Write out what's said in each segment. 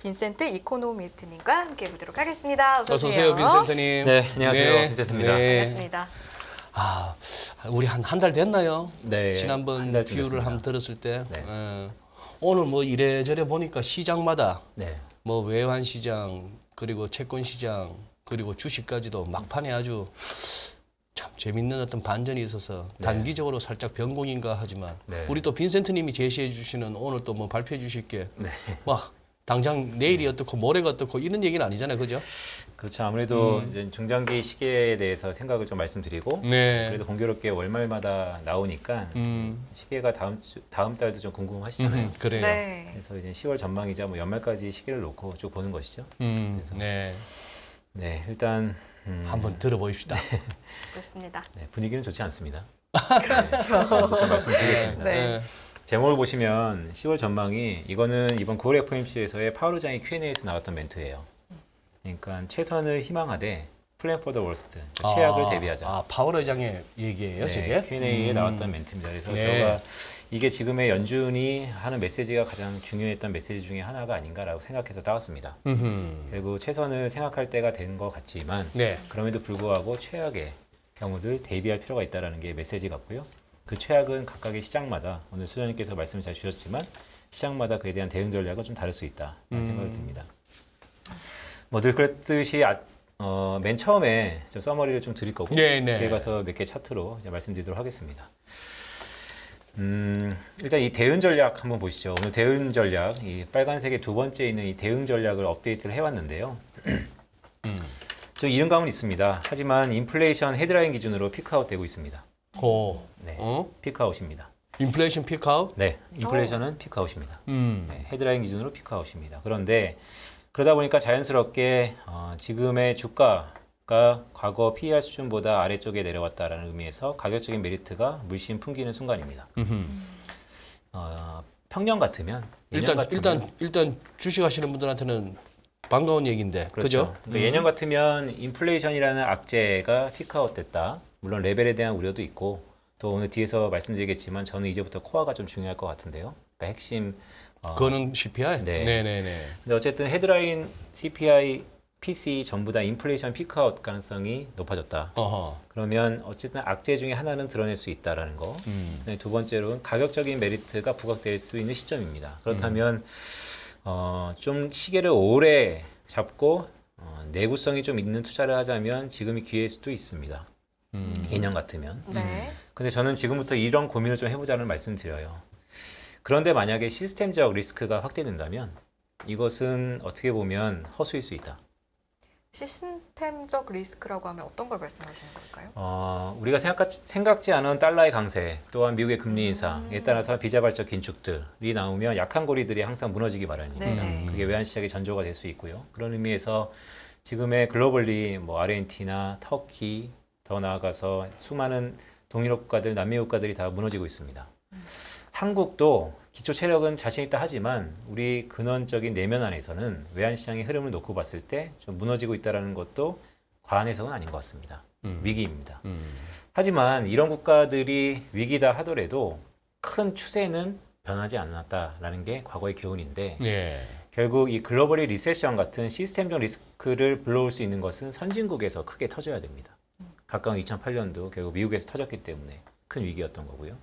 빈센트 이코노미스트님과 함께 보도록 하겠습니다. 어서 어서 오세요. 오세요, 빈센트님. 네, 안녕하세요. 네, 빈센트입니다. 네. 반갑습니다. 아, 우리 한 달 됐나요? 네, 지난번 한달 좀 뷰를 됐습니다. 한번 들었을 때. 네. 오늘 뭐 이래저래 보니까 시장마다 네, 뭐 외환 시장, 그리고 채권 시장, 그리고 주식까지도 막판에 아주 참 재밌는 어떤 반전이 있어서 네. 단기적으로 살짝 변공인가 하지만 네. 우리 또 빈센트님이 제시해 주시는 오늘 또 뭐 발표해 주실 게 네. 와, 당장 내일이 어떻고 모레가 어떻고 이런 얘기는 아니잖아요. 그죠? 그렇죠. 아무래도 이제 중장기 시계에 대해서 생각을 좀 말씀드리고, 네. 그래도 공교롭게 월말마다 나오니까 시계가 다음 달도 좀 궁금하시잖아요. 그래요. 네. 그래서 이제 10월 전망이자 뭐 연말까지 시계를 놓고 쭉 보는 것이죠. 네. 네, 일단 한번 들어보십시다. 그렇습니다. 네, 분위기는 좋지 않습니다. 그렇죠. 먼저 좀 말씀드리겠습니다. 네. 제목을 보시면 10월 전망이 이거는 이번 9월 FOMC에서의 파월 의장이 Q&A에서 나왔던 멘트예요. 그러니까 최선을 희망하되 plan for the worst, 최악을 대비하자. 아, 파월 의장의 얘기예요, 네, 저게? Q&A에 나왔던 멘트입니다. 그래서 네. 제가 이게 지금의 연준이 하는 메시지가 가장 중요했던 메시지 중에 하나가 아닌가라고 생각해서 따왔습니다. 결국 최선을 생각할 때가 된 것 같지만 네. 그럼에도 불구하고 최악의 경우들 대비할 필요가 있다는 게 메시지 같고요. 그 최악은 각각의 시장마다 오늘 수장님께서 말씀을 잘 주셨지만 시장마다 그에 대한 대응 전략은 좀 다를 수 있다라는 생각이 듭니다. 뭐 늘 그랬듯이 맨 처음에 좀 서머리를 좀 드릴 거고 네, 네. 뒤에 가서 몇 개 차트로 이제 말씀드리도록 하겠습니다. 일단 이 대응 전략 한번 보시죠. 오늘 대응 전략, 이 빨간색의 두 번째 있는 이 대응 전략을 업데이트를 해왔는데요. 좀 이른 감은 있습니다. 하지만 인플레이션 헤드라인 기준으로 피크아웃 되고 있습니다. 네, 피크아웃입니다. 인플레이션 피크아웃? 네, 인플레이션은 피크아웃입니다. 음. 네, 헤드라인 기준으로 피크아웃입니다. 그런데 그러다 보니까 자연스럽게 지금의 주가가 과거 PER 수준보다 아래쪽에 내려왔다라는 의미에서 가격적인 메리트가 물씬 풍기는 순간입니다. 평년 같으면 예년 같으면 일단 주식하시는 분들한테는 반가운 얘기인데, 그렇죠. 그죠? 그러니까 예년 같으면 인플레이션이라는 악재가 피크아웃 됐다. 물론 레벨에 대한 우려도 있고 또 오늘 뒤에서 말씀드리겠지만 저는 이제부터 코어가 좀 중요할 것 같은데요. 그러니까 핵심 그거는 CPI? 네. 네네네. 근데 어쨌든 헤드라인 CPI, PC 전부 다 인플레이션 피크아웃 가능성이 높아졌다. 어허. 그러면 어쨌든 악재 중에 하나는 드러낼 수 있다라는 거. 네, 두 번째로는 가격적인 메리트가 부각될 수 있는 시점입니다. 그렇다면 좀 시계를 오래 잡고 내구성이 좀 있는 투자를 하자면 지금이 기회일 수도 있습니다. 2년 같으면. 네. 근데 저는 지금부터 이런 고민을 좀 해보자는 말씀드려요. 그런데 만약에 시스템적 리스크가 확대된다면 이것은 어떻게 보면 허수일 수 있다. 시스템적 리스크라고 하면 어떤 걸 말씀하시는 걸까요? 우리가 생각지 않은 달러의 강세, 또한 미국의 금리 인상에 따라서 비자발적 긴축들이 나오면 약한 고리들이 항상 무너지기 마련입니다. 네네. 그게 외환 시장의 전조가 될 수 있고요. 그런 의미에서 지금의 글로벌리 뭐 아르헨티나, 터키, 더 나아가서 수많은 동유럽 국가들, 남미 국가들이 다 무너지고 있습니다. 한국도 기초 체력은 자신 있다 하지만 우리 근원적인 내면 안에서는 외환 시장의 흐름을 놓고 봤을 때 좀 무너지고 있다는 것도 과한 해석은 아닌 것 같습니다. 위기입니다. 하지만 이런 국가들이 위기다 하더라도 큰 추세는 변하지 않았다라는 게 과거의 교훈인데 예. 결국 이 글로벌리 리세션 같은 시스템적 리스크를 불러올 수 있는 것은 선진국에서 크게 터져야 됩니다. 가까운 2008년도 결국 미국에서 터졌기 때문에 큰 위기였던 거고요.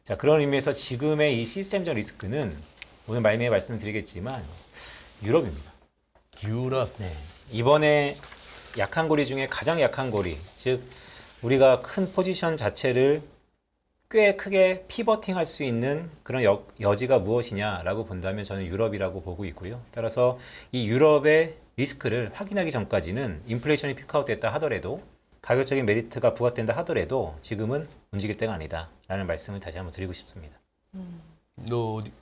자, 그런 의미에서 지금의 이 시스템적 리스크는 오늘 말미에 말씀드리겠지만 유럽입니다. 유럽. 네. 이번에 약한 고리 중에 가장 약한 고리, 즉 우리가 큰 포지션 자체를 꽤 크게 피버팅 할 수 있는 그런 여지가 무엇이냐라고 본다면 저는 유럽이라고 보고 있고요. 따라서 이 유럽의 리스크를 확인하기 전까지는 인플레이션이 피크아웃 됐다 하더라도 가격적인 메리트가 부각된다 하더라도 지금은 움직일 때가 아니다라는 말씀을 다시 한번 드리고 싶습니다. 너 어디,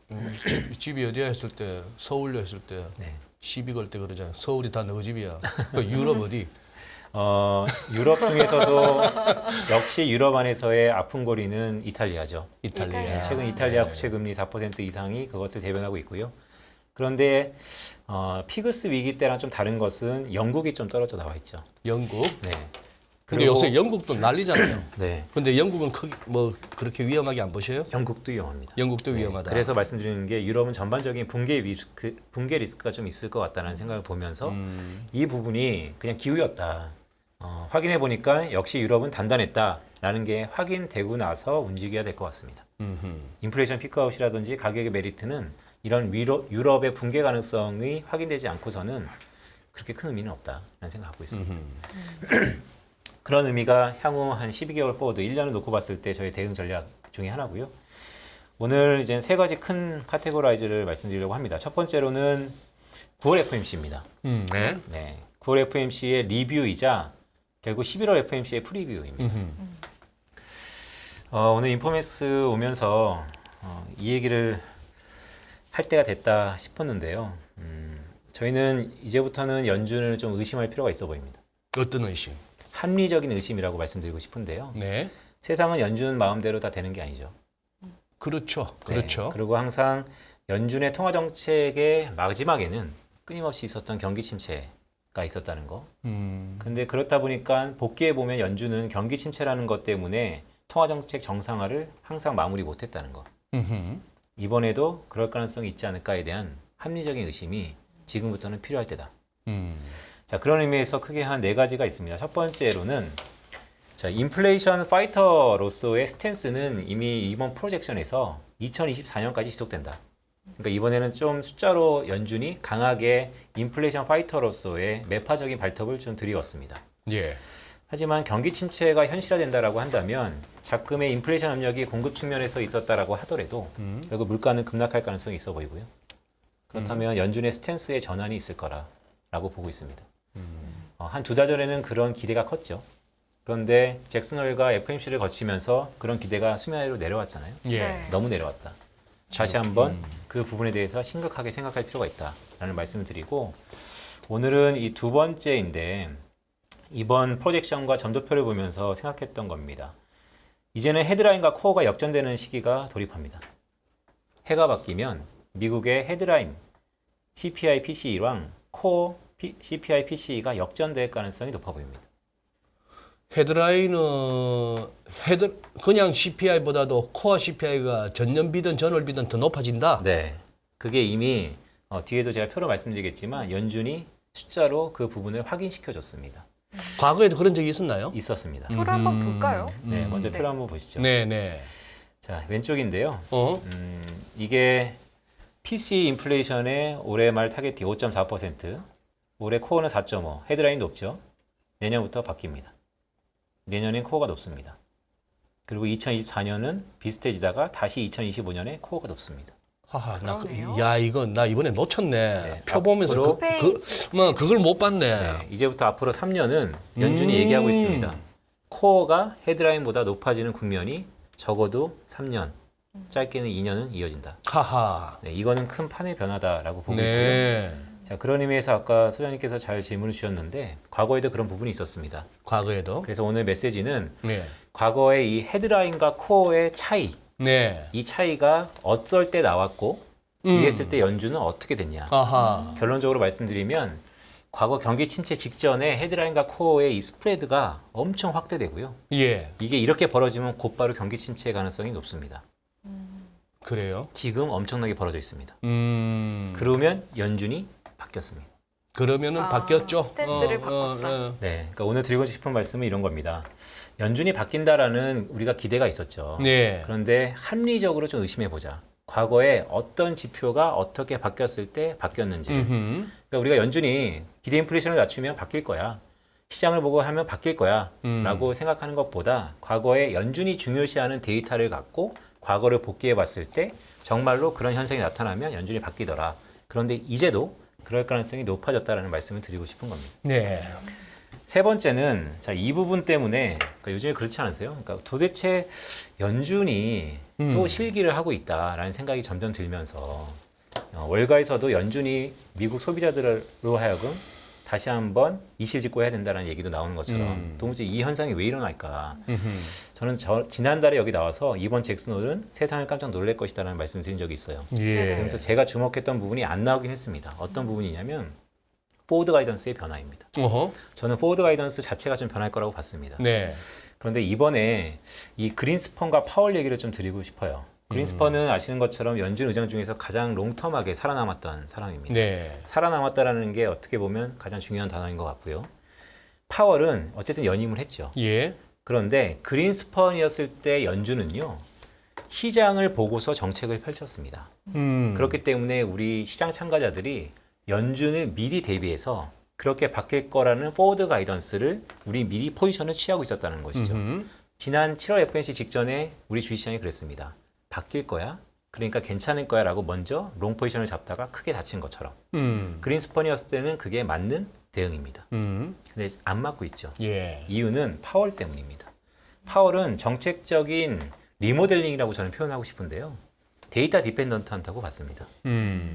집이 어디야 했을 때, 서울로 했을 때 네. 시비 걸 때 그러잖아. 서울이 다 너 집이야. 유럽 어디? 유럽 중에서도 역시 유럽 안에서의 아픈 고리는 이탈리아죠. 이탈리아. 이탈리아. 최근 이탈리아 국채 금리 4% 이상이 그것을 대변하고 있고요. 그런데 피그스 위기 때랑 좀 다른 것은 영국이 좀 떨어져 나와 있죠. 영국. 네. 근데 그리고- 요새 영국도 난리잖아요. 네, 근데 영국은 크게 뭐 그렇게 위험하게 안 보셔요? 영국도 위험합니다. 영국도 위험하다. 그래서 말씀드리는 게 유럽은 전반적인 붕괴 리스크가 좀 있을 것 같다는 생각을 보면서 이 부분이 그냥 기후였다. 확인해 보니까 역시 유럽은 단단했다라는 게 확인되고 나서 움직여야 될 것 같습니다. 인플레이션 피크아웃이라든지 가격의 메리트는 이런 유럽의 붕괴 가능성이 확인되지 않고서는 그렇게 큰 의미는 없다라는 생각을 갖고 있습니다. 그런 의미가 향후 한 12개월 포워드 1년을 놓고 봤을 때 저희 대응 전략 중에 하나고요. 오늘 이제 세 가지 큰 카테고라이즈를 말씀드리려고 합니다. 첫 번째로는 9월 FMC입니다. 네. 네, 9월 FMC의 리뷰이자 결국 11월 FMC의 프리뷰입니다. 오늘 인포메스 오면서 이 얘기를 할 때가 됐다 싶었는데요. 저희는 이제부터는 연준을 좀 의심할 필요가 있어 보입니다. 어떤 의심? 합리적인 의심이라고 말씀드리고 싶은데요. 네. 세상은 연준 마음대로 다 되는 게 아니죠. 그렇죠. 네, 그렇죠. 그리고 항상 연준의 통화 정책의 마지막에는 끊임없이 있었던 경기 침체가 있었다는 거. 근데 그렇다 보니까 복귀해 보면 연준은 경기 침체라는 것 때문에 통화 정책 정상화를 항상 마무리 못했다는 거. 이번에도 그럴 가능성이 있지 않을까에 대한 합리적인 의심이 지금부터는 필요할 때다. 자, 그런 의미에서 크게 한 네 가지가 있습니다. 첫 번째로는 자, 인플레이션 파이터로서의 스탠스는 이미 이번 프로젝션에서 2024년까지 지속된다. 그러니까 이번에는 좀 숫자로 연준이 강하게 인플레이션 파이터로서의 매파적인 발톱을 좀 들이웠습니다. 예. 하지만 경기 침체가 현실화된다라고 한다면 작금의 인플레이션 압력이 공급 측면에서 있었다라고 하더라도 결국 물가는 급락할 가능성이 있어 보이고요. 그렇다면 연준의 스탠스의 전환이 있을 거라고 보고 있습니다. 한 두 달 전에는 그런 기대가 컸죠. 그런데 잭슨 홀과 FMC를 거치면서 그런 기대가 수면 아래로 내려왔잖아요. 예. 네. 너무 내려왔다. 다시 한번 그 부분에 대해서 심각하게 생각할 필요가 있다라는 말씀을 드리고 오늘은 이 두 번째인데 이번 프로젝션과 점도표를 보면서 생각했던 겁니다. 이제는 헤드라인과 코어가 역전되는 시기가 돌입합니다. 해가 바뀌면 미국의 헤드라인 CPI PCE랑 코어 CPI PCE가 역전될 가능성이 높아 보입니다. 헤드라인은 그냥 CPI보다도 코어 CPI가 전년비든 전월비든 더 높아진다. 네, 그게 이미 뒤에도 제가 표로 말씀드리겠지만 연준이 숫자로 그 부분을 확인시켜줬습니다. 과거에도 그런 적이 있었나요? 있었습니다. 표를 한번 볼까요? 네, 먼저 네. 표를 한번 보시죠. 네, 네. 자, 왼쪽인데요. 어? 이게 PC 인플레이션의 올해 말 타겟이 5.4%, 올해 코어는 4.5, 헤드라인 높죠. 내년부터 바뀝니다. 내년엔 코어가 높습니다. 그리고 2024년은 비슷해지다가 다시 2025년에 코어가 높습니다. 하하, 그러네요. 나 이번에 놓쳤네. 네, 표 보면서 앞으로 그걸 못 봤네. 네, 이제부터 앞으로 3년은 연준이 얘기하고 있습니다. 코어가 헤드라인보다 높아지는 국면이 적어도 3년, 짧게는 2년은 이어진다. 하하. 네, 이거는 큰 판의 변화다라고 보고 있고요. 네. 자, 그런 의미에서 아까 소장님께서 잘 질문을 주셨는데 과거에도 그런 부분이 있었습니다. 과거에도. 그래서 오늘 메시지는 네. 과거의 이 헤드라인과 코어의 차이, 네. 이 차이가 어떨 때 나왔고 이랬을 때 연준은 어떻게 됐냐. 아하. 결론적으로 말씀드리면 과거 경기 침체 직전에 헤드라인과 코어의 이 스프레드가 엄청 확대되고요. 예. 이게 이렇게 벌어지면 곧바로 경기 침체의 가능성이 높습니다. 그래요? 지금 엄청나게 벌어져 있습니다. 그러면 그러면 연준이 바뀌었습니다. 바뀌었죠. 스탠스를 바꿨다. 네, 그러니까 오늘 드리고 싶은 말씀은 이런 겁니다. 연준이 바뀐다라는 우리가 기대가 있었죠. 네. 그런데 합리적으로 좀 의심해 보자. 과거에 어떤 지표가 어떻게 바뀌었을 때 바뀌었는지를. 그러니까 우리가 연준이 기대 인플레이션을 낮추면 바뀔 거야. 시장을 보고 하면 바뀔 거야. 라고 생각하는 것보다 과거에 연준이 중요시하는 데이터를 갖고 과거를 복귀해 봤을 때 정말로 그런 현상이 나타나면 연준이 바뀌더라. 그런데 이제도 그럴 가능성이 높아졌다라는 말씀을 드리고 싶은 겁니다. 네. 세 번째는 자, 이 부분 때문에 그러니까 요즘에 그렇지 않으세요? 그러니까 도대체 연준이 또 실기를 하고 있다라는 생각이 점점 들면서 월가에서도 연준이 미국 소비자들로 하여금 다시 한번 이실직고해야 된다는 얘기도 나오는 것처럼 도무지 이 현상이 왜 일어날까? 저는 지난달에 여기 나와서 이번 잭슨홀은 세상을 깜짝 놀랄 것이다라는 말씀을 드린 적이 있어요. 예. 그래서 제가 주목했던 부분이 안 나오긴 했습니다. 어떤 부분이냐면 포워드 가이던스의 변화입니다. 어허. 저는 포워드 가이던스 자체가 좀 변할 거라고 봤습니다. 네. 그런데 이번에 이 그린스펀과 파월 얘기를 좀 드리고 싶어요. 그린스펀은 아시는 것처럼 연준 의장 중에서 가장 롱텀하게 살아남았던 사람입니다. 네. 살아남았다라는 게 어떻게 보면 가장 중요한 단어인 것 같고요. 파월은 어쨌든 연임을 했죠. 예. 그런데 그린스펀이었을 때 연준은요. 시장을 보고서 정책을 펼쳤습니다. 그렇기 때문에 우리 시장 참가자들이 연준을 미리 대비해서 그렇게 바뀔 거라는 포워드 가이던스를 우리 미리 포지션을 취하고 있었다는 것이죠. 지난 7월 FOMC 직전에 우리 주식시장이 그랬습니다. 바뀔 거야? 그러니까 괜찮을 거야 라고 먼저 롱 포지션을 잡다가 크게 다친 것처럼. 그린스펀이었을 때는 그게 맞는 대응입니다. 근데 안 맞고 있죠. 예. 이유는 파월 때문입니다. 파월은 정책적인 리모델링이라고 저는 표현하고 싶은데요. 데이터 디펜던트 한다고 봤습니다.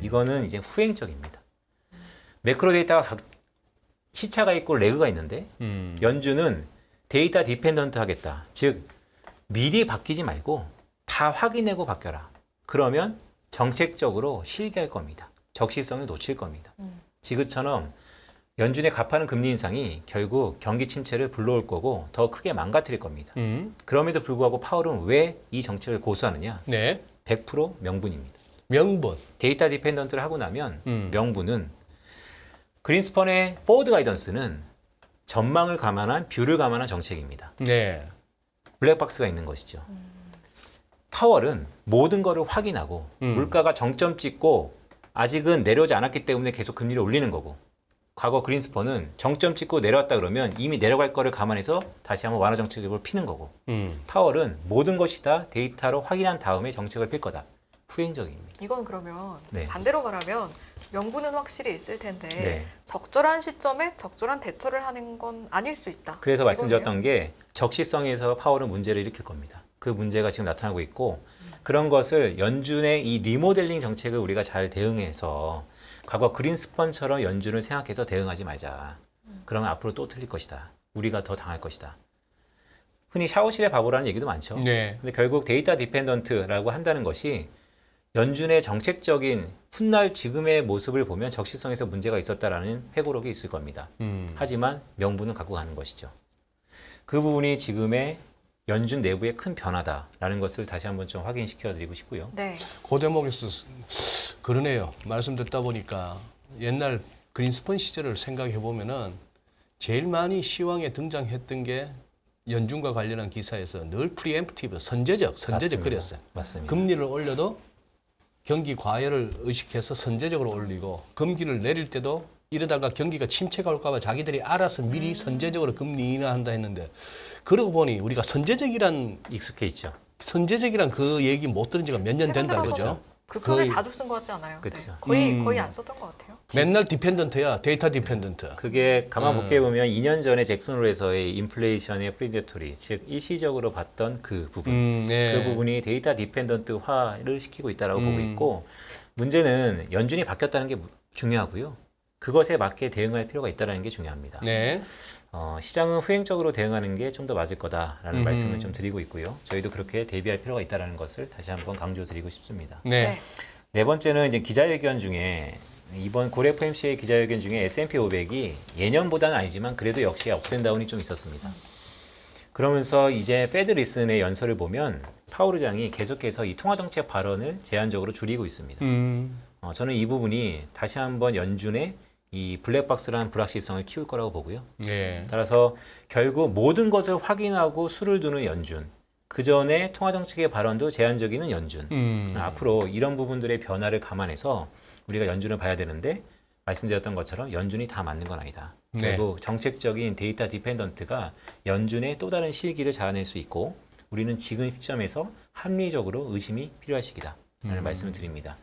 이거는 이제 후행적입니다. 매크로 데이터가 시차가 있고 레그가 있는데 연준은 데이터 디펜던트 하겠다. 즉 미리 바뀌지 말고 다 확인하고 바뀌어라. 그러면 정책적으로 실기할 겁니다. 적시성을 놓칠 겁니다. 지금처럼 연준의 가파른 금리 인상이 결국 경기 침체를 불러올 거고 더 크게 망가뜨릴 겁니다. 그럼에도 불구하고 파월은 왜 이 정책을 고수하느냐? 네. 100% 명분입니다. 명분. 데이터 디펜던트를 하고 나면 명분은 그린스펀의 포워드 가이던스는 전망을 감안한 뷰를 감안한 정책입니다. 네. 블랙박스가 있는 것이죠. 파월은 모든 거를 확인하고 물가가 정점 찍고 아직은 내려오지 않았기 때문에 계속 금리를 올리는 거고 과거 그린스펀은 정점 찍고 내려왔다 그러면 이미 내려갈 거를 감안해서 다시 한번 완화 정책적으로 피는 거고 파월은 모든 것이 다 데이터로 확인한 다음에 정책을 필 거다. 후행적입니다. 이건 그러면 네. 반대로 말하면 명분은 확실히 있을 텐데 네. 적절한 시점에 적절한 대처를 하는 건 아닐 수 있다. 그래서 이거네요. 말씀드렸던 게 적시성에서 파월은 문제를 일으킬 겁니다. 그 문제가 지금 나타나고 있고 그런 것을 연준의 이 리모델링 정책을 우리가 잘 대응해서 과거 그린스펀처럼 연준을 생각해서 대응하지 말자. 그러면 앞으로 또 틀릴 것이다. 우리가 더 당할 것이다. 흔히 샤워실의 바보라는 얘기도 많죠. 네. 근데 결국 데이터 디펜던트라고 한다는 것이 연준의 정책적인 훗날 지금의 모습을 보면 적시성에서 문제가 있었다라는 회고록이 있을 겁니다. 하지만 명분은 갖고 가는 것이죠. 그 부분이 지금의 연준 내부의 큰 변화다라는 것을 다시 한번 좀 확인시켜 드리고 싶고요. 네. 그 대목에서 그러네요. 말씀 듣다 보니까 옛날 그린스펀 시절을 생각해 보면은 제일 많이 시황에 등장했던 게 연준과 관련한 기사에서 늘 프리엠프티브 선제적 맞습니다. 그랬어요. 맞습니다. 금리를 올려도 경기 과열을 의식해서 선제적으로 올리고 금리를 내릴 때도 이러다가 경기가 침체가 올까 봐 자기들이 알아서 미리 선제적으로 금리 인하한다 했는데 그러고 보니 우리가 선제적이란 그 얘기 못 들은 지가 몇 년 된다 그죠? 그 표현을 거의- 자주 쓴 것 같지 않아요? 그쵸. 네. 거의 안 썼던 것 같아요. 맨날 디펜던트야. 데이터 디펜던트. 그게 가만 복귀해 보면 2년 전에 잭슨홀에서의 인플레이션의 프리데토리, 즉 일시적으로 봤던 그 부분, 네. 그 부분이 데이터 디펜던트화를 시키고 있다라고 보고 있고 문제는 연준이 바뀌었다는 게 중요하고요. 그것에 맞게 대응할 필요가 있다는 게 중요합니다. 네. 시장은 후행적으로 대응하는 게 좀 더 맞을 거다라는 말씀을 좀 드리고 있고요. 저희도 그렇게 대비할 필요가 있다는 것을 다시 한번 강조드리고 싶습니다. 네. 네 번째는 이제 기자회견 중에 이번 고래 FOMC의 기자회견 중에 S&P 500이 예년보다는 아니지만 그래도 역시 업앤다운이 좀 있었습니다. 그러면서 이제 페드 리슨의 연설을 보면 파월 의장이 계속해서 이 통화정책 발언을 제한적으로 줄이고 있습니다. 저는 이 부분이 다시 한번 연준의 이 블랙박스라는 불확실성을 키울 거라고 보고요. 네. 따라서 결국 모든 것을 확인하고 수를 두는 연준, 그 전에 통화정책의 발언도 제한적이는 연준. 앞으로 이런 부분들의 변화를 감안해서 우리가 연준을 봐야 되는데 말씀드렸던 것처럼 연준이 다 맞는 건 아니다. 네. 결국 정책적인 데이터 디펜던트가 연준의 또 다른 실기를 자아낼 수 있고 우리는 지금 시점에서 합리적으로 의심이 필요할 시기다. 라는 말씀을 드립니다.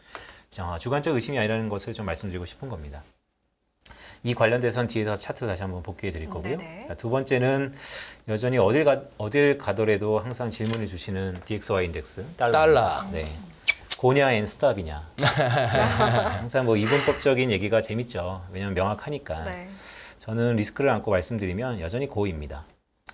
주관적 의심이 아니라는 것을 좀 말씀드리고 싶은 겁니다. 이 관련돼서는 뒤에서 차트 다시 한번 복귀해 드릴 거고요. 네네. 자, 두 번째는 여전히 어딜 가더라도 항상 질문을 주시는 DXY 인덱스 달러. 네. 고냐 앤 스탑이냐. 네. 항상 뭐 이분법적인 얘기가 재밌죠. 왜냐하면 명확하니까. 네. 저는 리스크를 안고 말씀드리면 여전히 고입니다.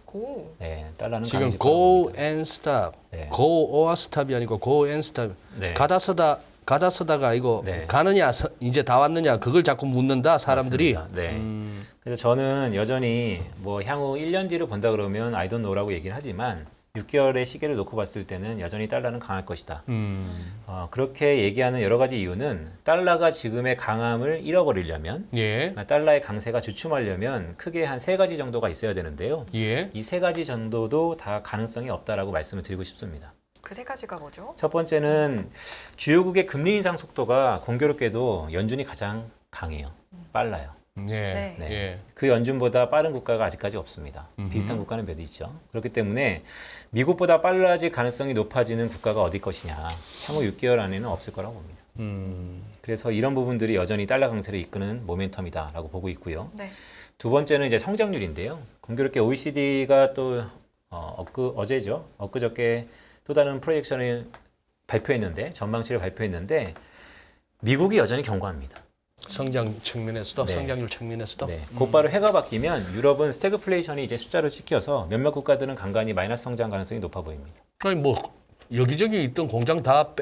고. 네, 달러는 지금 강해질 go 겁니다. and stop. 네. go or stop이 아니고 go and stop. 네. 가다 서다 가다 쓰다가 이거 네. 가느냐 이제 다 왔느냐 그걸 자꾸 묻는다 사람들이. 맞습니다. 네. 그래서 저는 여전히 뭐 향후 1년 뒤를 본다 그러면 I don't know라고 얘기는 하지만 6개월의 시계를 놓고 봤을 때는 여전히 달러는 강할 것이다. 그렇게 얘기하는 여러 가지 이유는 달러가 지금의 강함을 잃어버리려면 예. 달러의 강세가 주춤하려면 크게 한 3가지 정도가 있어야 되는데요. 예. 이 3가지 정도도 다 가능성이 없다라고 말씀을 드리고 싶습니다. 그 세 가지가 뭐죠? 첫 번째는 주요국의 금리 인상 속도가 공교롭게도 연준이 가장 강해요. 빨라요. 예. 네. 네. 예. 그 연준보다 빠른 국가가 아직까지 없습니다. 비슷한 국가는 몇 있죠. 그렇기 때문에 미국보다 빨라질 가능성이 높아지는 국가가 어디 것이냐. 향후 6개월 안에는 없을 거라고 봅니다. 그래서 이런 부분들이 여전히 달러 강세를 이끄는 모멘텀이다라고 보고 있고요. 네. 두 번째는 이제 성장률인데요. 공교롭게 OECD가 또 어제죠. 엊그저께 또 다른 프로젝션을 발표했는데 전망치를 발표했는데 미국이 여전히 견고합니다. 성장 측면에서도 네. 성장률 측면에서도. 네. 곧바로 해가 바뀌면 유럽은 스태그플레이션이 이제 숫자를 지켜서 몇몇 국가들은 간간히 마이너스 성장 가능성이 높아 보입니다. 아니 뭐 여기저기 있던 공장 다